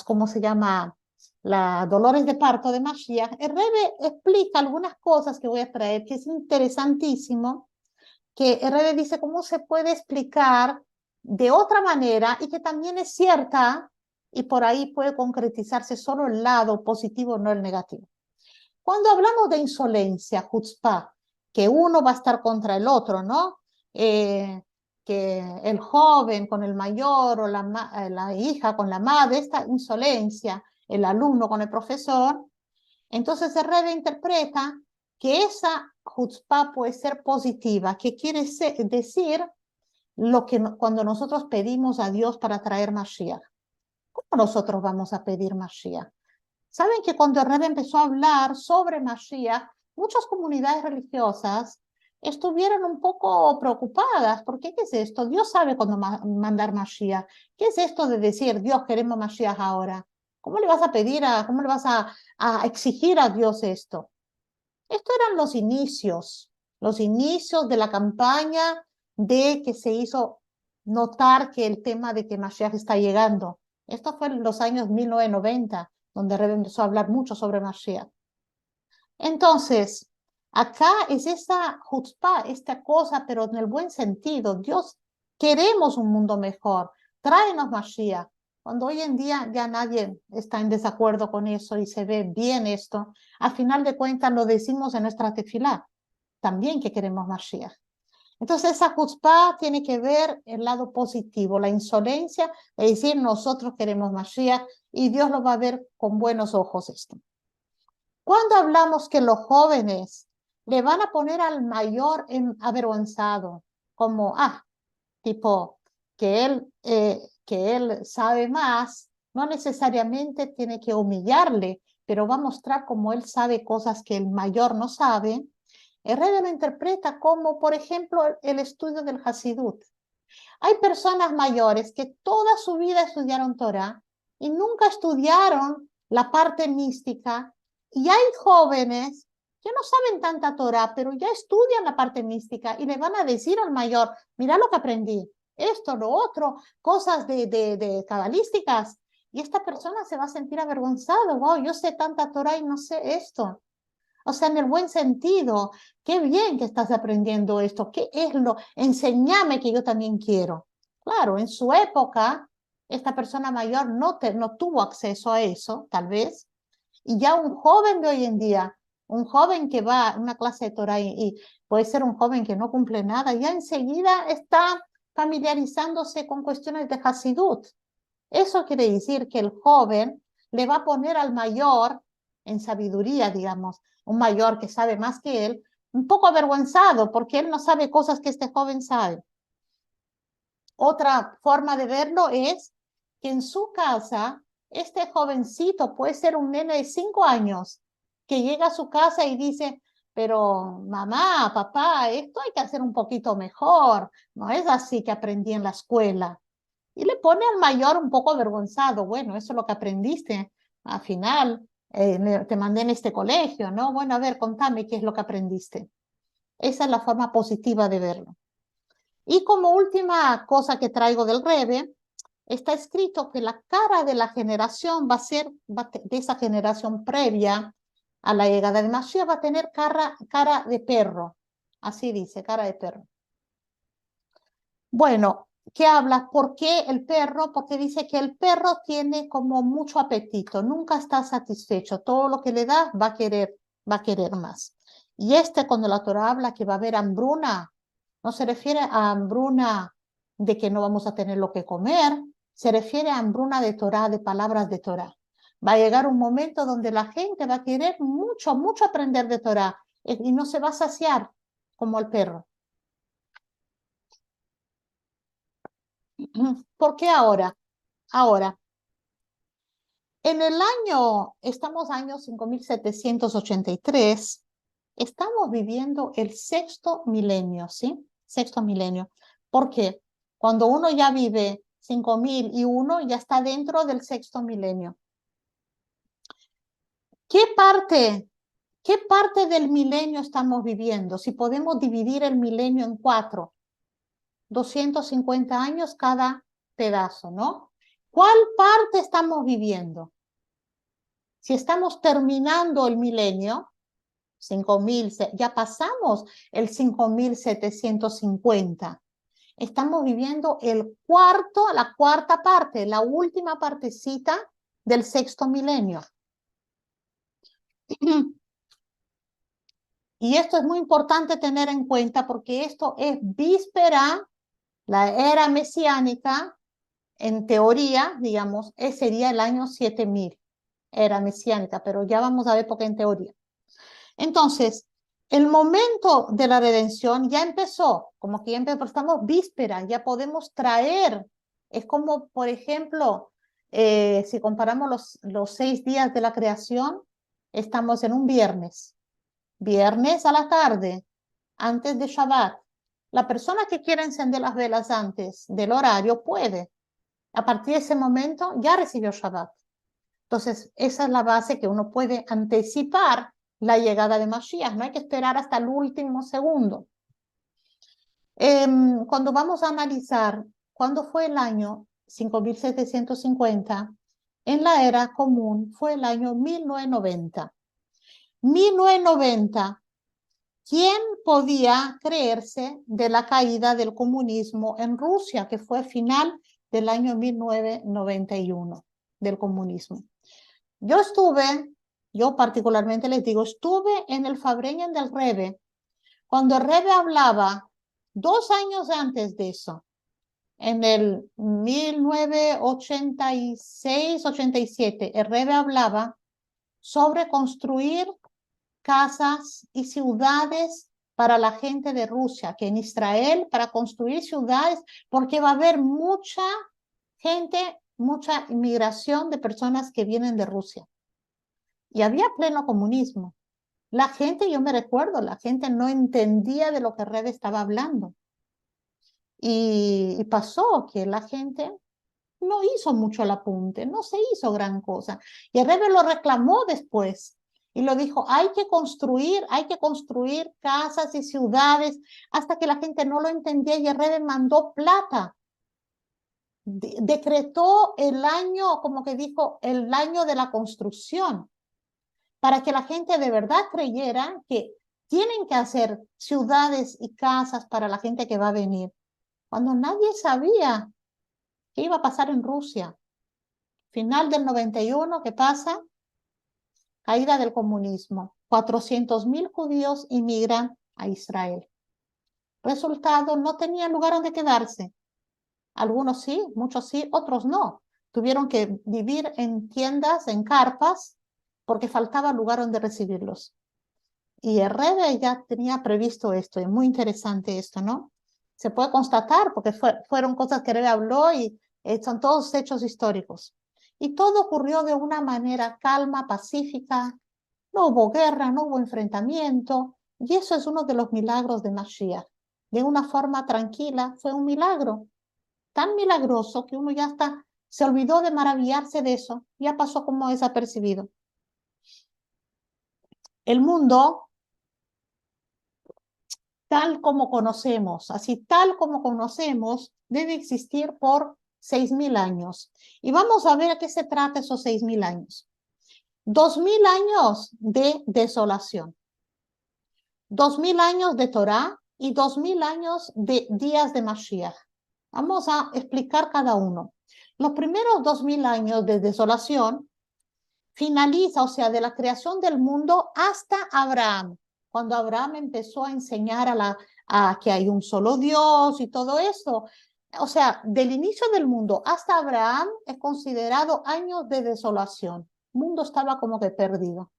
A: ¿cómo se llama? Los dolores de parto de Mashiach, el Rebbe explica algunas cosas que voy a traer, que es interesantísimo, que el Rebbe dice cómo se puede explicar de otra manera y que también es cierta y por ahí puede concretizarse solo el lado positivo, no el negativo. Cuando hablamos de insolencia, chutzpah, que uno va a estar contra el otro, ¿no? Que el joven con el mayor o la hija con la madre, esta insolencia, el alumno con el profesor, Entonces el Rebbe interpreta que esa jutzpah puede ser positiva, que quiere decir cuando nosotros pedimos a Dios para traer Mashiach. ¿Cómo nosotros vamos a pedir Mashiach? Saben que cuando el Rebbe empezó a hablar sobre Mashiach, muchas comunidades religiosas estuvieron un poco preocupadas, porque ¿qué es esto? Dios sabe cuándo mandar Mashiach. ¿Qué es esto de decir, Dios, queremos Mashiach ahora? ¿Cómo le vas a pedir, cómo le vas a exigir a Dios esto? Estos eran los inicios de la campaña de que se hizo notar que el tema de que Mashiach está llegando. Esto fue en los años 1990, donde Rebbe empezó a hablar mucho sobre Mashiach. Entonces, acá es esa jutzpah, esta cosa, pero en el buen sentido. Dios, queremos un mundo mejor. Tráenos Mashiach. Cuando hoy en día ya nadie está en desacuerdo con eso y se ve bien esto, al final de cuentas lo decimos en nuestra tefilá, también que queremos Mashiach. Entonces esa jutzpah tiene que ver el lado positivo, la insolencia de decir nosotros queremos Mashiach y Dios lo va a ver con buenos ojos esto. Cuando hablamos que los jóvenes le van a poner al mayor avergonzado, como, tipo, que él sabe más, no necesariamente tiene que humillarle, pero va a mostrar cómo él sabe cosas que el mayor no sabe. El Rebbe lo interpreta como, por ejemplo, el estudio del Hasidut. Hay personas mayores que toda su vida estudiaron Torah y nunca estudiaron la parte mística, y hay jóvenes que no saben tanta Torah, pero ya estudian la parte mística y le van a decir al mayor, mira lo que aprendí, esto, lo otro, cosas de cabalísticas, y esta persona se va a sentir avergonzado, wow, yo sé tanta Torah y no sé esto. O sea, en el buen sentido, qué bien que estás aprendiendo esto, qué es enséñame que yo también quiero. Claro, en su época, esta persona mayor no tuvo acceso a eso, tal vez, y ya un joven de hoy en día, un joven que va a una clase de Torah y puede ser un joven que no cumple nada, ya enseguida está familiarizándose con cuestiones de Hasidut. Eso quiere decir que el joven le va a poner al mayor en sabiduría, digamos, un mayor que sabe más que él, un poco avergonzado porque él no sabe cosas que este joven sabe. Otra forma de verlo es que en su casa, este jovencito puede ser un nene de 5 años que llega a su casa y dice, pero mamá, papá, esto hay que hacer un poquito mejor, no es así que aprendí en la escuela. Y le pone al mayor un poco avergonzado, bueno, eso es lo que aprendiste, al final te mandé en este colegio, ¿no? Bueno, a ver, contame qué es lo que aprendiste. Esa es la forma positiva de verlo. Y como última cosa que traigo del Rebbe, está escrito que la cara de la generación de esa generación previa a la llegada de Mashiach, va a tener cara de perro. Así dice, cara de perro. Bueno, ¿qué habla? ¿Por qué el perro? Porque dice que el perro tiene como mucho apetito, nunca está satisfecho. Todo lo que le das va a querer más. Y cuando la Torah habla que va a haber hambruna, no se refiere a hambruna de que no vamos a tener lo que comer, se refiere a hambruna de Torah, de palabras de Torah. Va a llegar un momento donde la gente va a querer mucho, mucho aprender de Torah y no se va a saciar como el perro. ¿Por qué ahora? Ahora, en el estamos año 5783, estamos viviendo el sexto milenio, ¿sí? Sexto milenio. ¿Por qué? Cuando uno ya vive 5001, ya está dentro del sexto milenio. ¿Qué parte del milenio estamos viviendo? Si podemos dividir el milenio en 4, 250 años cada pedazo, ¿no? ¿Cuál parte estamos viviendo? Si estamos terminando el milenio, 5000, ya pasamos el 5750. Estamos viviendo la cuarta parte, la última partecita del sexto milenio. Y esto es muy importante tener en cuenta porque esto es víspera, la era mesiánica, en teoría, digamos, sería el año 7000. era mesiánica, pero ya vamos a ver por qué en teoría. Entonces, el momento de la redención ya empezó, como que ya empezó, estamos víspera, ya podemos traer, es como, por ejemplo, si comparamos los 6 días de la creación, estamos en un viernes a la tarde, antes de Shabbat. La persona que quiera encender las velas antes del horario puede. A partir de ese momento ya recibió Shabbat. Entonces, esa es la base que uno puede anticipar la llegada de Mashiach. No hay que esperar hasta el último segundo. Cuando vamos a analizar cuándo fue el año 5750, en la era común fue el año 1990. 1990, ¿quién podía creerse de la caída del comunismo en Rusia, que fue final del año 1991 del comunismo? Yo particularmente les digo, estuve en el Farbrengen del Rebbe, cuando el Rebbe hablaba 2 años antes de eso, en el 1986-87, el Rebbe hablaba sobre construir casas y ciudades para la gente de Rusia, que en Israel, para construir ciudades, porque va a haber mucha gente, mucha inmigración de personas que vienen de Rusia. Y había pleno comunismo. La gente, yo me recuerdo, la gente no entendía de lo que Rebbe estaba hablando. Y pasó que la gente no hizo mucho el apunte, no se hizo gran cosa. Y el Rebbe lo reclamó después y lo dijo, hay que construir casas y ciudades, hasta que la gente no lo entendía y el Rebbe mandó plata. Decretó el año, como que dijo, el año de la construcción, para que la gente de verdad creyera que tienen que hacer ciudades y casas para la gente que va a venir, cuando nadie sabía qué iba a pasar en Rusia. Final del 91, ¿qué pasa? Caída del comunismo. 400.000 judíos inmigran a Israel. Resultado, no tenían lugar donde quedarse. Algunos sí, muchos sí, otros no. Tuvieron que vivir en tiendas, en carpas, porque faltaba lugar donde recibirlos. Y el Rebbe ya tenía previsto esto, es muy interesante esto, ¿no? Se puede constatar, porque fueron cosas que Rebbe habló y son todos hechos históricos. Y todo ocurrió de una manera calma, pacífica, no hubo guerra, no hubo enfrentamiento, y eso es uno de los milagros de Mashiach. De una forma tranquila, fue un milagro, tan milagroso que uno ya hasta se olvidó de maravillarse de eso, ya pasó como desapercibido. El mundo tal como conocemos, así tal como conocemos, debe existir por 6.000 años. Y vamos a ver a qué se trata esos 6.000 años. 2.000 años de desolación, 2.000 años de Torah y 2.000 años de días de Mashiach. Vamos a explicar cada uno. Los primeros 2.000 años de desolación finaliza, o sea, de la creación del mundo hasta Abraham, cuando Abraham empezó a enseñar a que hay un solo Dios y todo eso. O sea, del inicio del mundo hasta Abraham es considerado años de desolación. El mundo estaba como que perdido.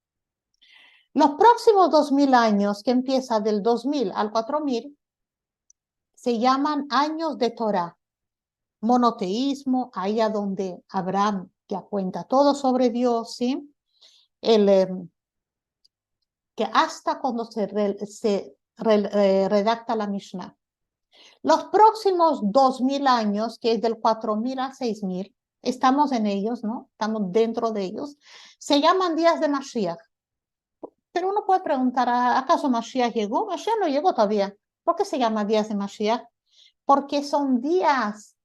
A: Los próximos 2.000 años, que empieza del 2000 al 4000, se llaman años de Torah. Monoteísmo, ahí a donde Abraham ya cuenta todo sobre Dios, ¿sí? Que hasta cuando se redacta la Mishnah. Los próximos 2.000 años, que es del 4000 al 6000, estamos en ellos, ¿no? Estamos dentro de ellos, se llaman días de Mashiach. Pero uno puede preguntar, ¿acaso Mashiach llegó? Mashiach no llegó todavía. ¿Por qué se llama días de Mashiach? Porque son días,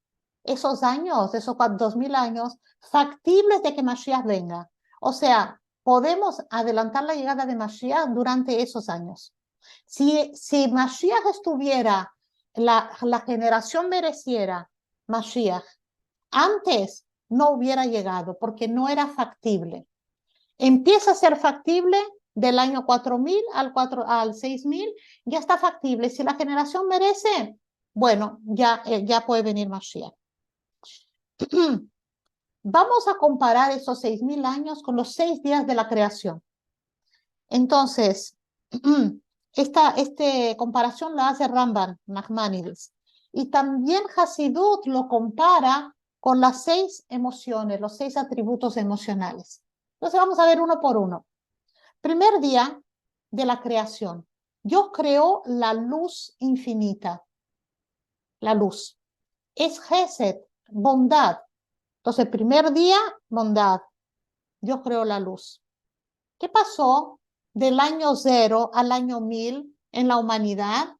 A: esos años, esos 2.000 años, factibles de que Mashiach venga. O sea, podemos adelantar la llegada de Mashiach durante esos años. Si Mashiach estuviera, la generación mereciera Mashiach, antes no hubiera llegado porque no era factible. Empieza a ser factible del año 4000 al 6000, ya está factible. Si la generación merece, bueno, ya puede venir Mashiach. Vamos a comparar esos 6.000 años con los 6 días de la creación. Entonces, esta comparación la hace Ramban, Nachmanides. Y también Hasidut lo compara con las 6 emociones, los 6 atributos emocionales. Entonces vamos a ver uno por uno. Primer día de la creación. Dios creó la luz infinita. La luz. Es Gesed, bondad. Entonces, primer día, bondad. Dios creó la luz. ¿Qué pasó del año 0 al año 1000 en la humanidad?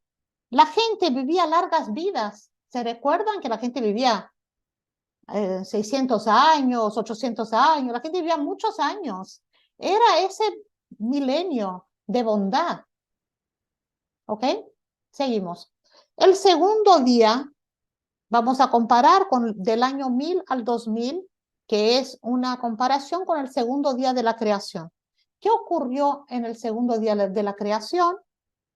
A: La gente vivía largas vidas. ¿Se recuerdan que la gente vivía 600 años, 800 años? La gente vivía muchos años. Era ese milenio de bondad. ¿Ok? Seguimos. El segundo día, vamos a comparar con del año 1000 al 2000, que es una comparación con el segundo día de la creación. ¿Qué ocurrió en el segundo día de la creación?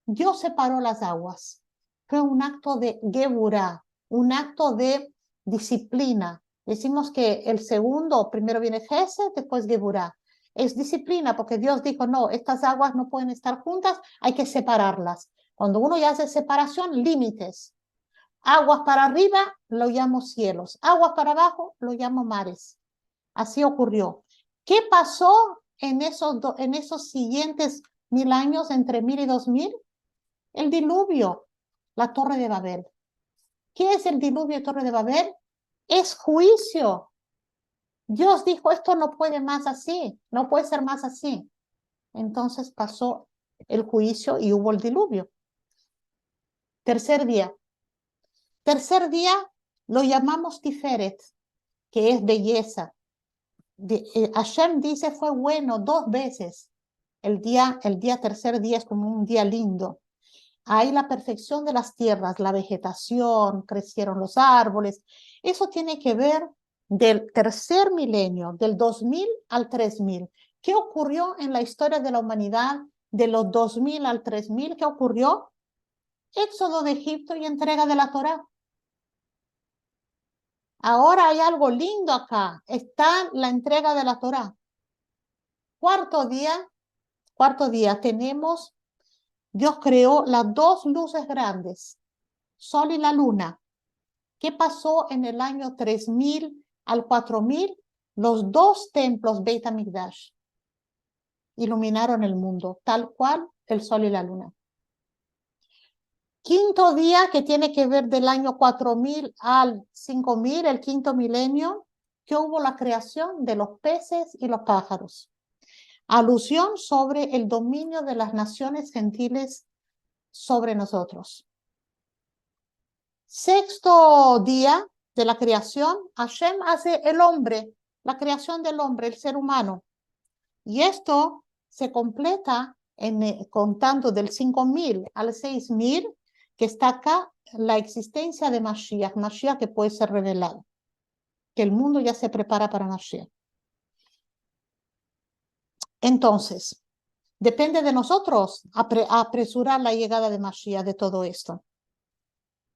A: Dios separó las aguas. Fue un acto de Geburah, un acto de disciplina. Decimos que el segundo, primero viene Gesed, después Geburah. Es disciplina porque Dios dijo, no, estas aguas no pueden estar juntas, hay que separarlas. Cuando uno ya hace separación, límites. Aguas para arriba, lo llamo cielos. Aguas para abajo, lo llamo mares. Así ocurrió. ¿Qué pasó en esos siguientes 1000 años, entre 1000 y 2000? El diluvio, la Torre de Babel. ¿Qué es el diluvio y Torre de Babel? Es juicio. Dios dijo, esto no puede más así, no puede ser más así. Entonces pasó el juicio y hubo el diluvio. Tercer día. Tercer día lo llamamos Tiferet, que es belleza. Hashem dice fue bueno 2 veces. El tercer día es como un día lindo. Hay la perfección de las tierras, la vegetación, crecieron los árboles. Eso tiene que ver del tercer milenio, del 2000 al 3000. ¿Qué ocurrió en la historia de la humanidad de los 2000 al 3000? ¿Qué ocurrió? Éxodo de Egipto y entrega de la Torá. Ahora hay algo lindo acá. Está la entrega de la Torá. Cuarto día tenemos, Dios creó las 2 luces grandes, sol y la luna. ¿Qué pasó en el año 3000 al 4000? Los 2 templos Beit HaMikdash iluminaron el mundo, tal cual el sol y la luna. Quinto día, que tiene que ver del año 4000 al 5000, el quinto milenio, que hubo la creación de los peces y los pájaros. Alusión sobre el dominio de las naciones gentiles sobre nosotros. Sexto día de la creación, Hashem hace el hombre, la creación del hombre, el ser humano. Y esto se completa contando del 5000 al 6000, que está acá la existencia de Mashiach, Mashiach que puede ser revelado, que el mundo ya se prepara para Mashiach. Entonces, depende de nosotros apresurar la llegada de Mashiach de todo esto.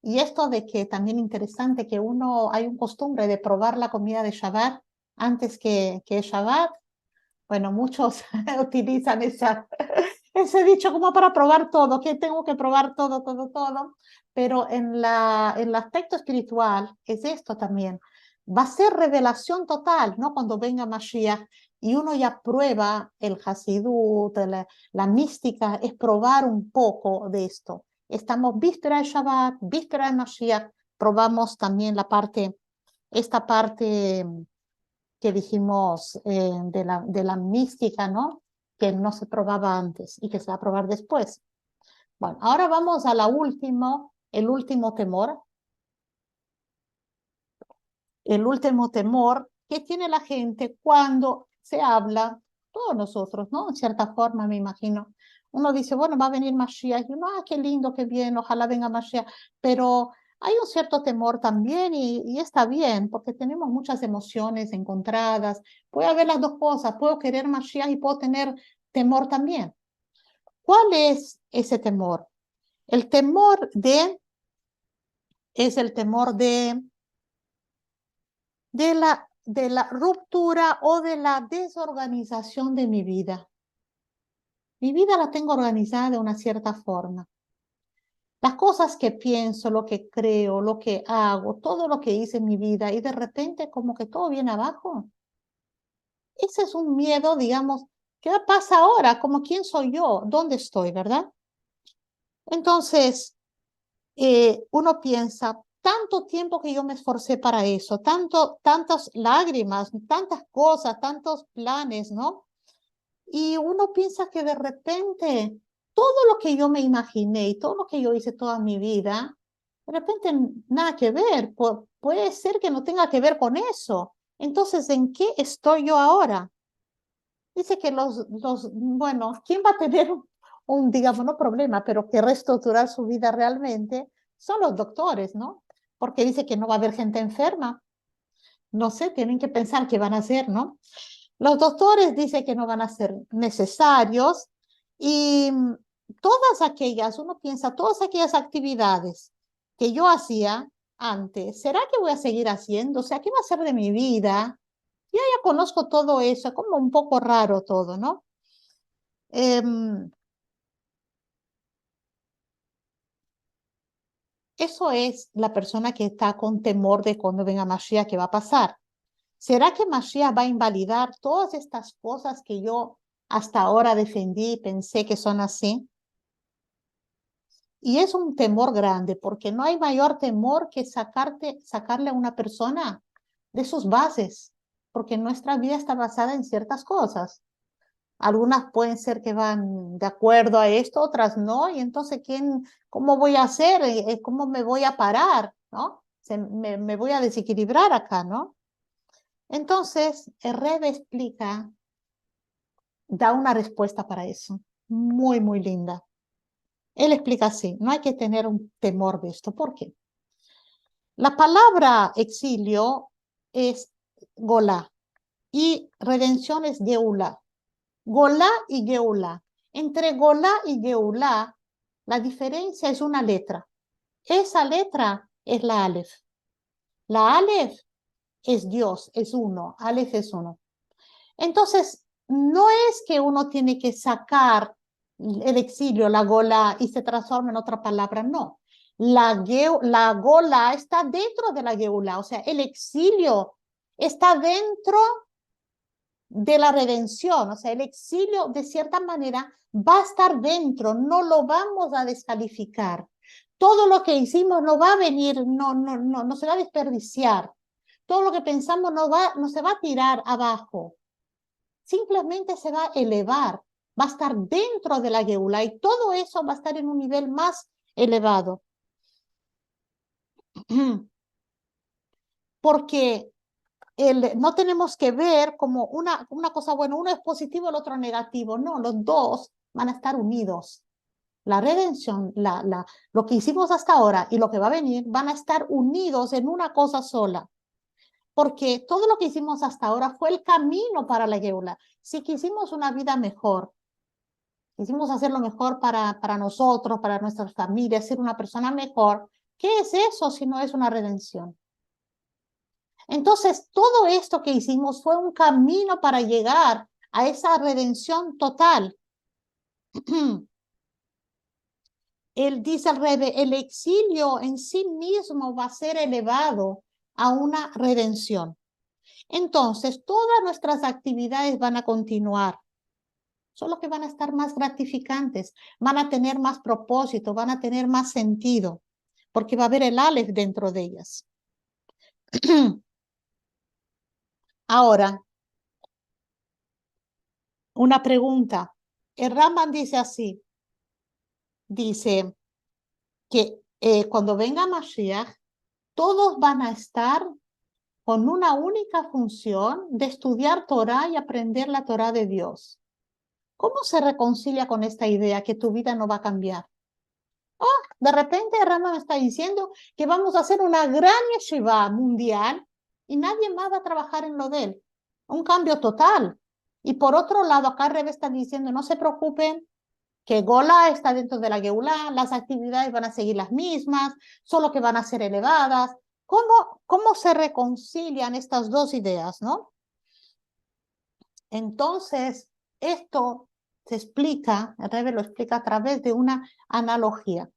A: Y esto de que también interesante que hay un costumbre de probar la comida de Shabbat antes que Shabbat. Bueno, muchos utilizan ese dicho como para probar todo, que tengo que probar todo, todo, todo. Pero en el aspecto espiritual es esto también. Va a ser revelación total, ¿no? Cuando venga Mashiach y uno ya prueba el Hasidut, la mística, es probar un poco de esto. Estamos víspera de Shabbat, víspera de Mashiach, probamos también esta parte que dijimos de la mística, ¿no? Que no se probaba antes y que se va a probar después. Bueno, ahora vamos a el último temor. El último temor que tiene la gente cuando se habla, todos nosotros, ¿no? En cierta forma, me imagino. Uno dice, bueno, va a venir Mashiach, y uno, qué lindo, qué bien, ojalá venga Mashiach, pero hay un cierto temor también y está bien, porque tenemos muchas emociones encontradas. Puede haber las dos cosas, puedo querer Mashiach y puedo tener temor también. ¿Cuál es ese temor? El temor es el temor de de la ruptura o de la desorganización de mi vida. Mi vida la tengo organizada de una cierta forma. Las cosas que pienso, lo que creo, lo que hago, todo lo que hice en mi vida y de repente como que todo viene abajo. Ese es un miedo, digamos, ¿qué pasa ahora? Como quién soy yo, dónde estoy, ¿verdad? Entonces, uno piensa, tanto tiempo que yo me esforcé para eso, tantas lágrimas, tantas cosas, tantos planes, ¿no? Y uno piensa que de repente todo lo que yo me imaginé y todo lo que yo hice toda mi vida, de repente nada que ver, puede ser que no tenga que ver con eso. Entonces, ¿en qué estoy yo ahora? Dice que bueno, ¿quién va a tener digamos, no problema, pero que reestructurar su vida realmente son los doctores, ¿no? Porque dice que no va a haber gente enferma. No sé, tienen que pensar qué van a hacer, ¿no? Los doctores dicen que no van a ser necesarios y todas aquellas, uno piensa, todas aquellas actividades que yo hacía antes, ¿será que voy a seguir haciendo? O sea, ¿qué va a ser de mi vida? Ya conozco todo eso, como un poco raro todo, ¿no? Eso es la persona que está con temor de cuando venga Mashiach, ¿qué va a pasar? ¿Será que Mashiach va a invalidar todas estas cosas que yo hasta ahora defendí y pensé que son así? Y es un temor grande, porque no hay mayor temor que sacarle a una persona de sus bases, porque nuestra vida está basada en ciertas cosas. Algunas pueden ser que van de acuerdo a esto, otras no, y entonces, ¿cómo voy a hacer? ¿Cómo me voy a parar? ¿No? Me voy a desequilibrar acá, ¿no? Entonces, el Rebbe explica, da una respuesta para eso, muy, muy linda. Él explica así, no hay que tener un temor de esto. ¿Por qué? La palabra exilio es golá y redención es geulá. Golá y geulá. Entre golá y geulá, la diferencia es una letra. Esa letra es la alef. La alef es Dios, es uno. Alef es uno. Entonces, no es que uno tiene que sacar el exilio, la gola, y se transforma en otra palabra, no. La gola está dentro de la geula, o sea, el exilio está dentro de la redención, o sea, el exilio de cierta manera va a estar dentro, no lo vamos a descalificar. Todo lo que hicimos no va a venir, no se va a desperdiciar. Todo lo que pensamos no se va a tirar abajo, simplemente se va a elevar, va a estar dentro de la geula y todo eso va a estar en un nivel más elevado. Porque no tenemos que ver como una cosa, bueno, uno es positivo, el otro negativo. No, los dos van a estar unidos. La redención, lo que hicimos hasta ahora y lo que va a venir van a estar unidos en una cosa sola. Porque todo lo que hicimos hasta ahora fue el camino para la geula. Si quisimos una vida mejor, quisimos hacer lo mejor para nosotros, para nuestras familias, ser una persona mejor, ¿qué es eso si no es una redención? Entonces, todo esto que hicimos fue un camino para llegar a esa redención total. Él dice al Rebbe, el exilio en sí mismo va a ser elevado a una redención. Entonces, todas nuestras actividades van a continuar, solo que van a estar más gratificantes, van a tener más propósito, van a tener más sentido, porque va a haber el Aleph dentro de ellas. Ahora, una pregunta. El Rambam dice así, dice que cuando venga Mashiach, todos van a estar con una única función de estudiar Torah y aprender la Torah de Dios. ¿Cómo se reconcilia con esta idea que tu vida no va a cambiar? De repente Rama me está diciendo que vamos a hacer una gran yeshiva mundial y nadie más va a trabajar en lo de él. Un cambio total. Y por otro lado, acá Rebe está diciendo, no se preocupen, que Gola está dentro de la Geulá, las actividades van a seguir las mismas, solo que van a ser elevadas. cómo se reconcilian estas dos ideas, ¿no? Entonces, esto se explica, el Rebbe lo explica a través de una analogía.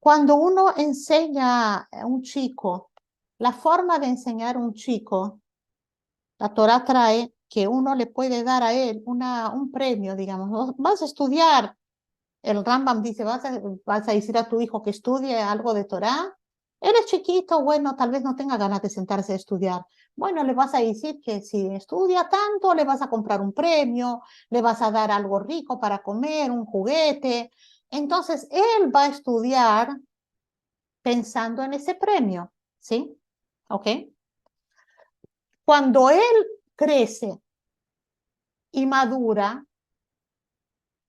A: Cuando uno enseña a un chico, la forma de enseñar a un chico, la Torá trae que uno le puede dar a él un premio, digamos. Vas a estudiar, el Rambam dice, vas a decir a tu hijo que estudie algo de Torá. Él es chiquito, bueno, tal vez no tenga ganas de sentarse a estudiar. Bueno, le vas a decir que si estudia tanto, le vas a comprar un premio, le vas a dar algo rico para comer, un juguete. Entonces, él va a estudiar pensando en ese premio, ¿sí? ¿Ok? Cuando él crece y madura,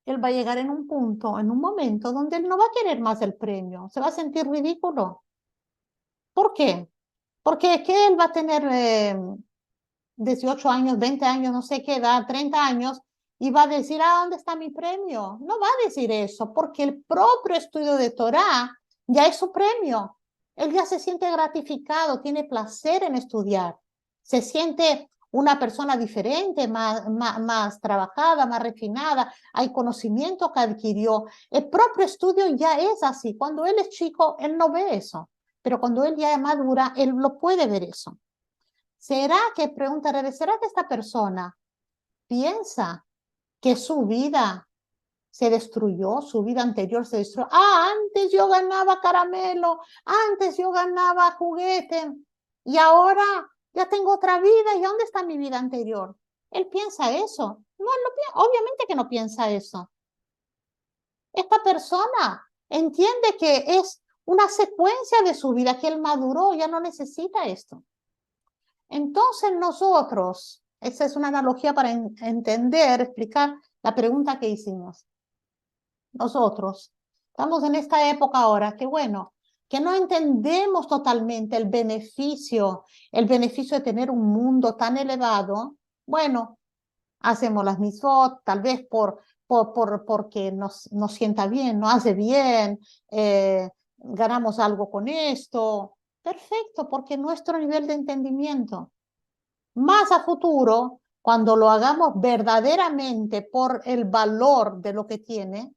A: él va a llegar en un punto, en un momento donde él no va a querer más el premio, se va a sentir ridículo. ¿Por qué? Porque que él va a tener 18 años, 20 años, no sé qué edad, 30 años, y va a decir, ¿dónde está mi premio? No va a decir eso, porque el propio estudio de Torah ya es su premio. Él ya se siente gratificado, tiene placer en estudiar, se siente una persona diferente, más trabajada, más refinada, hay conocimiento que adquirió. El propio estudio ya es así. Cuando él es chico, él no ve eso, pero cuando él ya es madura, él lo puede ver eso. ¿Será que, pregunta Rebe, será que esta persona piensa que su vida se destruyó, su vida anterior se destruyó? Antes yo ganaba caramelo, antes yo ganaba juguete, y ahora ya tengo otra vida, ¿y dónde está mi vida anterior? Él piensa eso. No, obviamente que no piensa eso. Esta persona entiende que es una secuencia de su vida, que él maduró, ya no necesita esto. Entonces nosotros, esa es una analogía para entender, explicar la pregunta que hicimos. Nosotros estamos en esta época ahora que bueno, que no entendemos totalmente el beneficio de tener un mundo tan elevado. Bueno, hacemos las mitzvot, tal vez porque nos sienta bien, nos hace bien, ganamos algo con esto. Perfecto, porque nuestro nivel de entendimiento. Más a futuro, cuando lo hagamos verdaderamente por el valor de lo que tiene,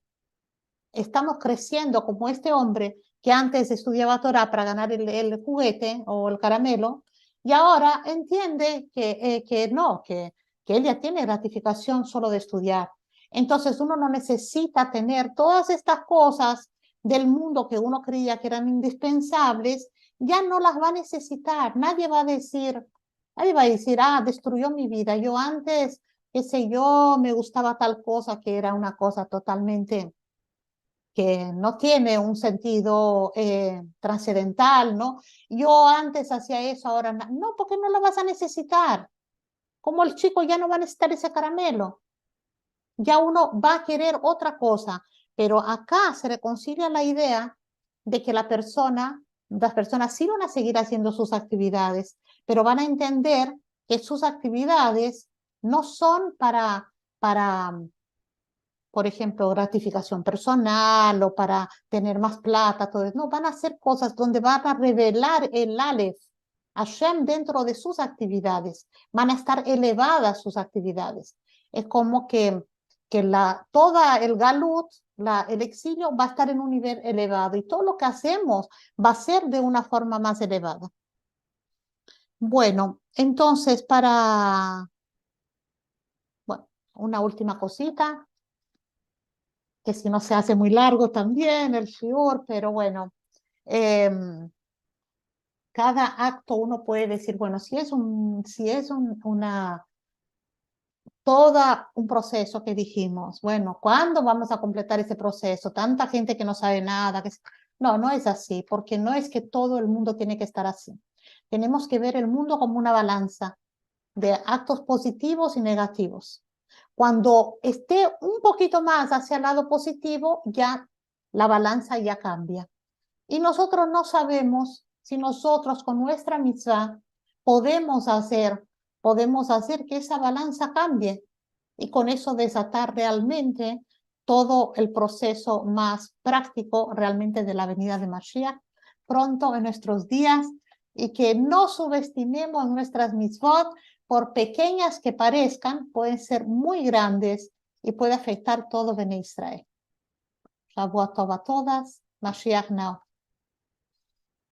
A: estamos creciendo como este hombre que antes estudiaba Torah para ganar el juguete o el caramelo, y ahora entiende que no, que él ya tiene gratificación solo de estudiar. Entonces uno no necesita tener todas estas cosas del mundo que uno creía que eran indispensables, ya no las va a necesitar. Nadie va a decir, destruyó mi vida. Yo antes, qué sé yo, me gustaba tal cosa que era una cosa totalmente que no tiene un sentido trascendental, ¿no? Yo antes hacía eso, ahora no, porque no lo vas a necesitar. Como el chico ya no va a necesitar ese caramelo, ya uno va a querer otra cosa, pero acá se reconcilia la idea de que las personas sí van a seguir haciendo sus actividades, pero van a entender que sus actividades no son para por ejemplo, gratificación personal o para tener más plata, todo eso. No, van a hacer cosas donde van a revelar el Aleph, Hashem dentro de sus actividades, van a estar elevadas sus actividades. Es como que toda el galut, el exilio va a estar en un nivel elevado y todo lo que hacemos va a ser de una forma más elevada. Bueno, entonces bueno, una última cosita, que si no se hace muy largo también el shiur, pero bueno, cada acto uno puede decir, bueno, todo un proceso que dijimos, bueno, ¿cuándo vamos a completar ese proceso? Tanta gente que no sabe nada. No, no es así, porque no es que todo el mundo tiene que estar así. Tenemos que ver el mundo como una balanza de actos positivos y negativos. Cuando esté un poquito más hacia el lado positivo, ya la balanza ya cambia. Y nosotros no sabemos si nosotros con nuestra mitzvah podemos hacer, podemos hacer que esa balanza cambie y con eso desatar realmente todo el proceso más práctico realmente de la venida de Mashiach pronto en nuestros días y que no subestimemos nuestras mitzvot, por pequeñas que parezcan, pueden ser muy grandes y puede afectar todo Bene Israel. Shavua Tov a todas, Mashiach now.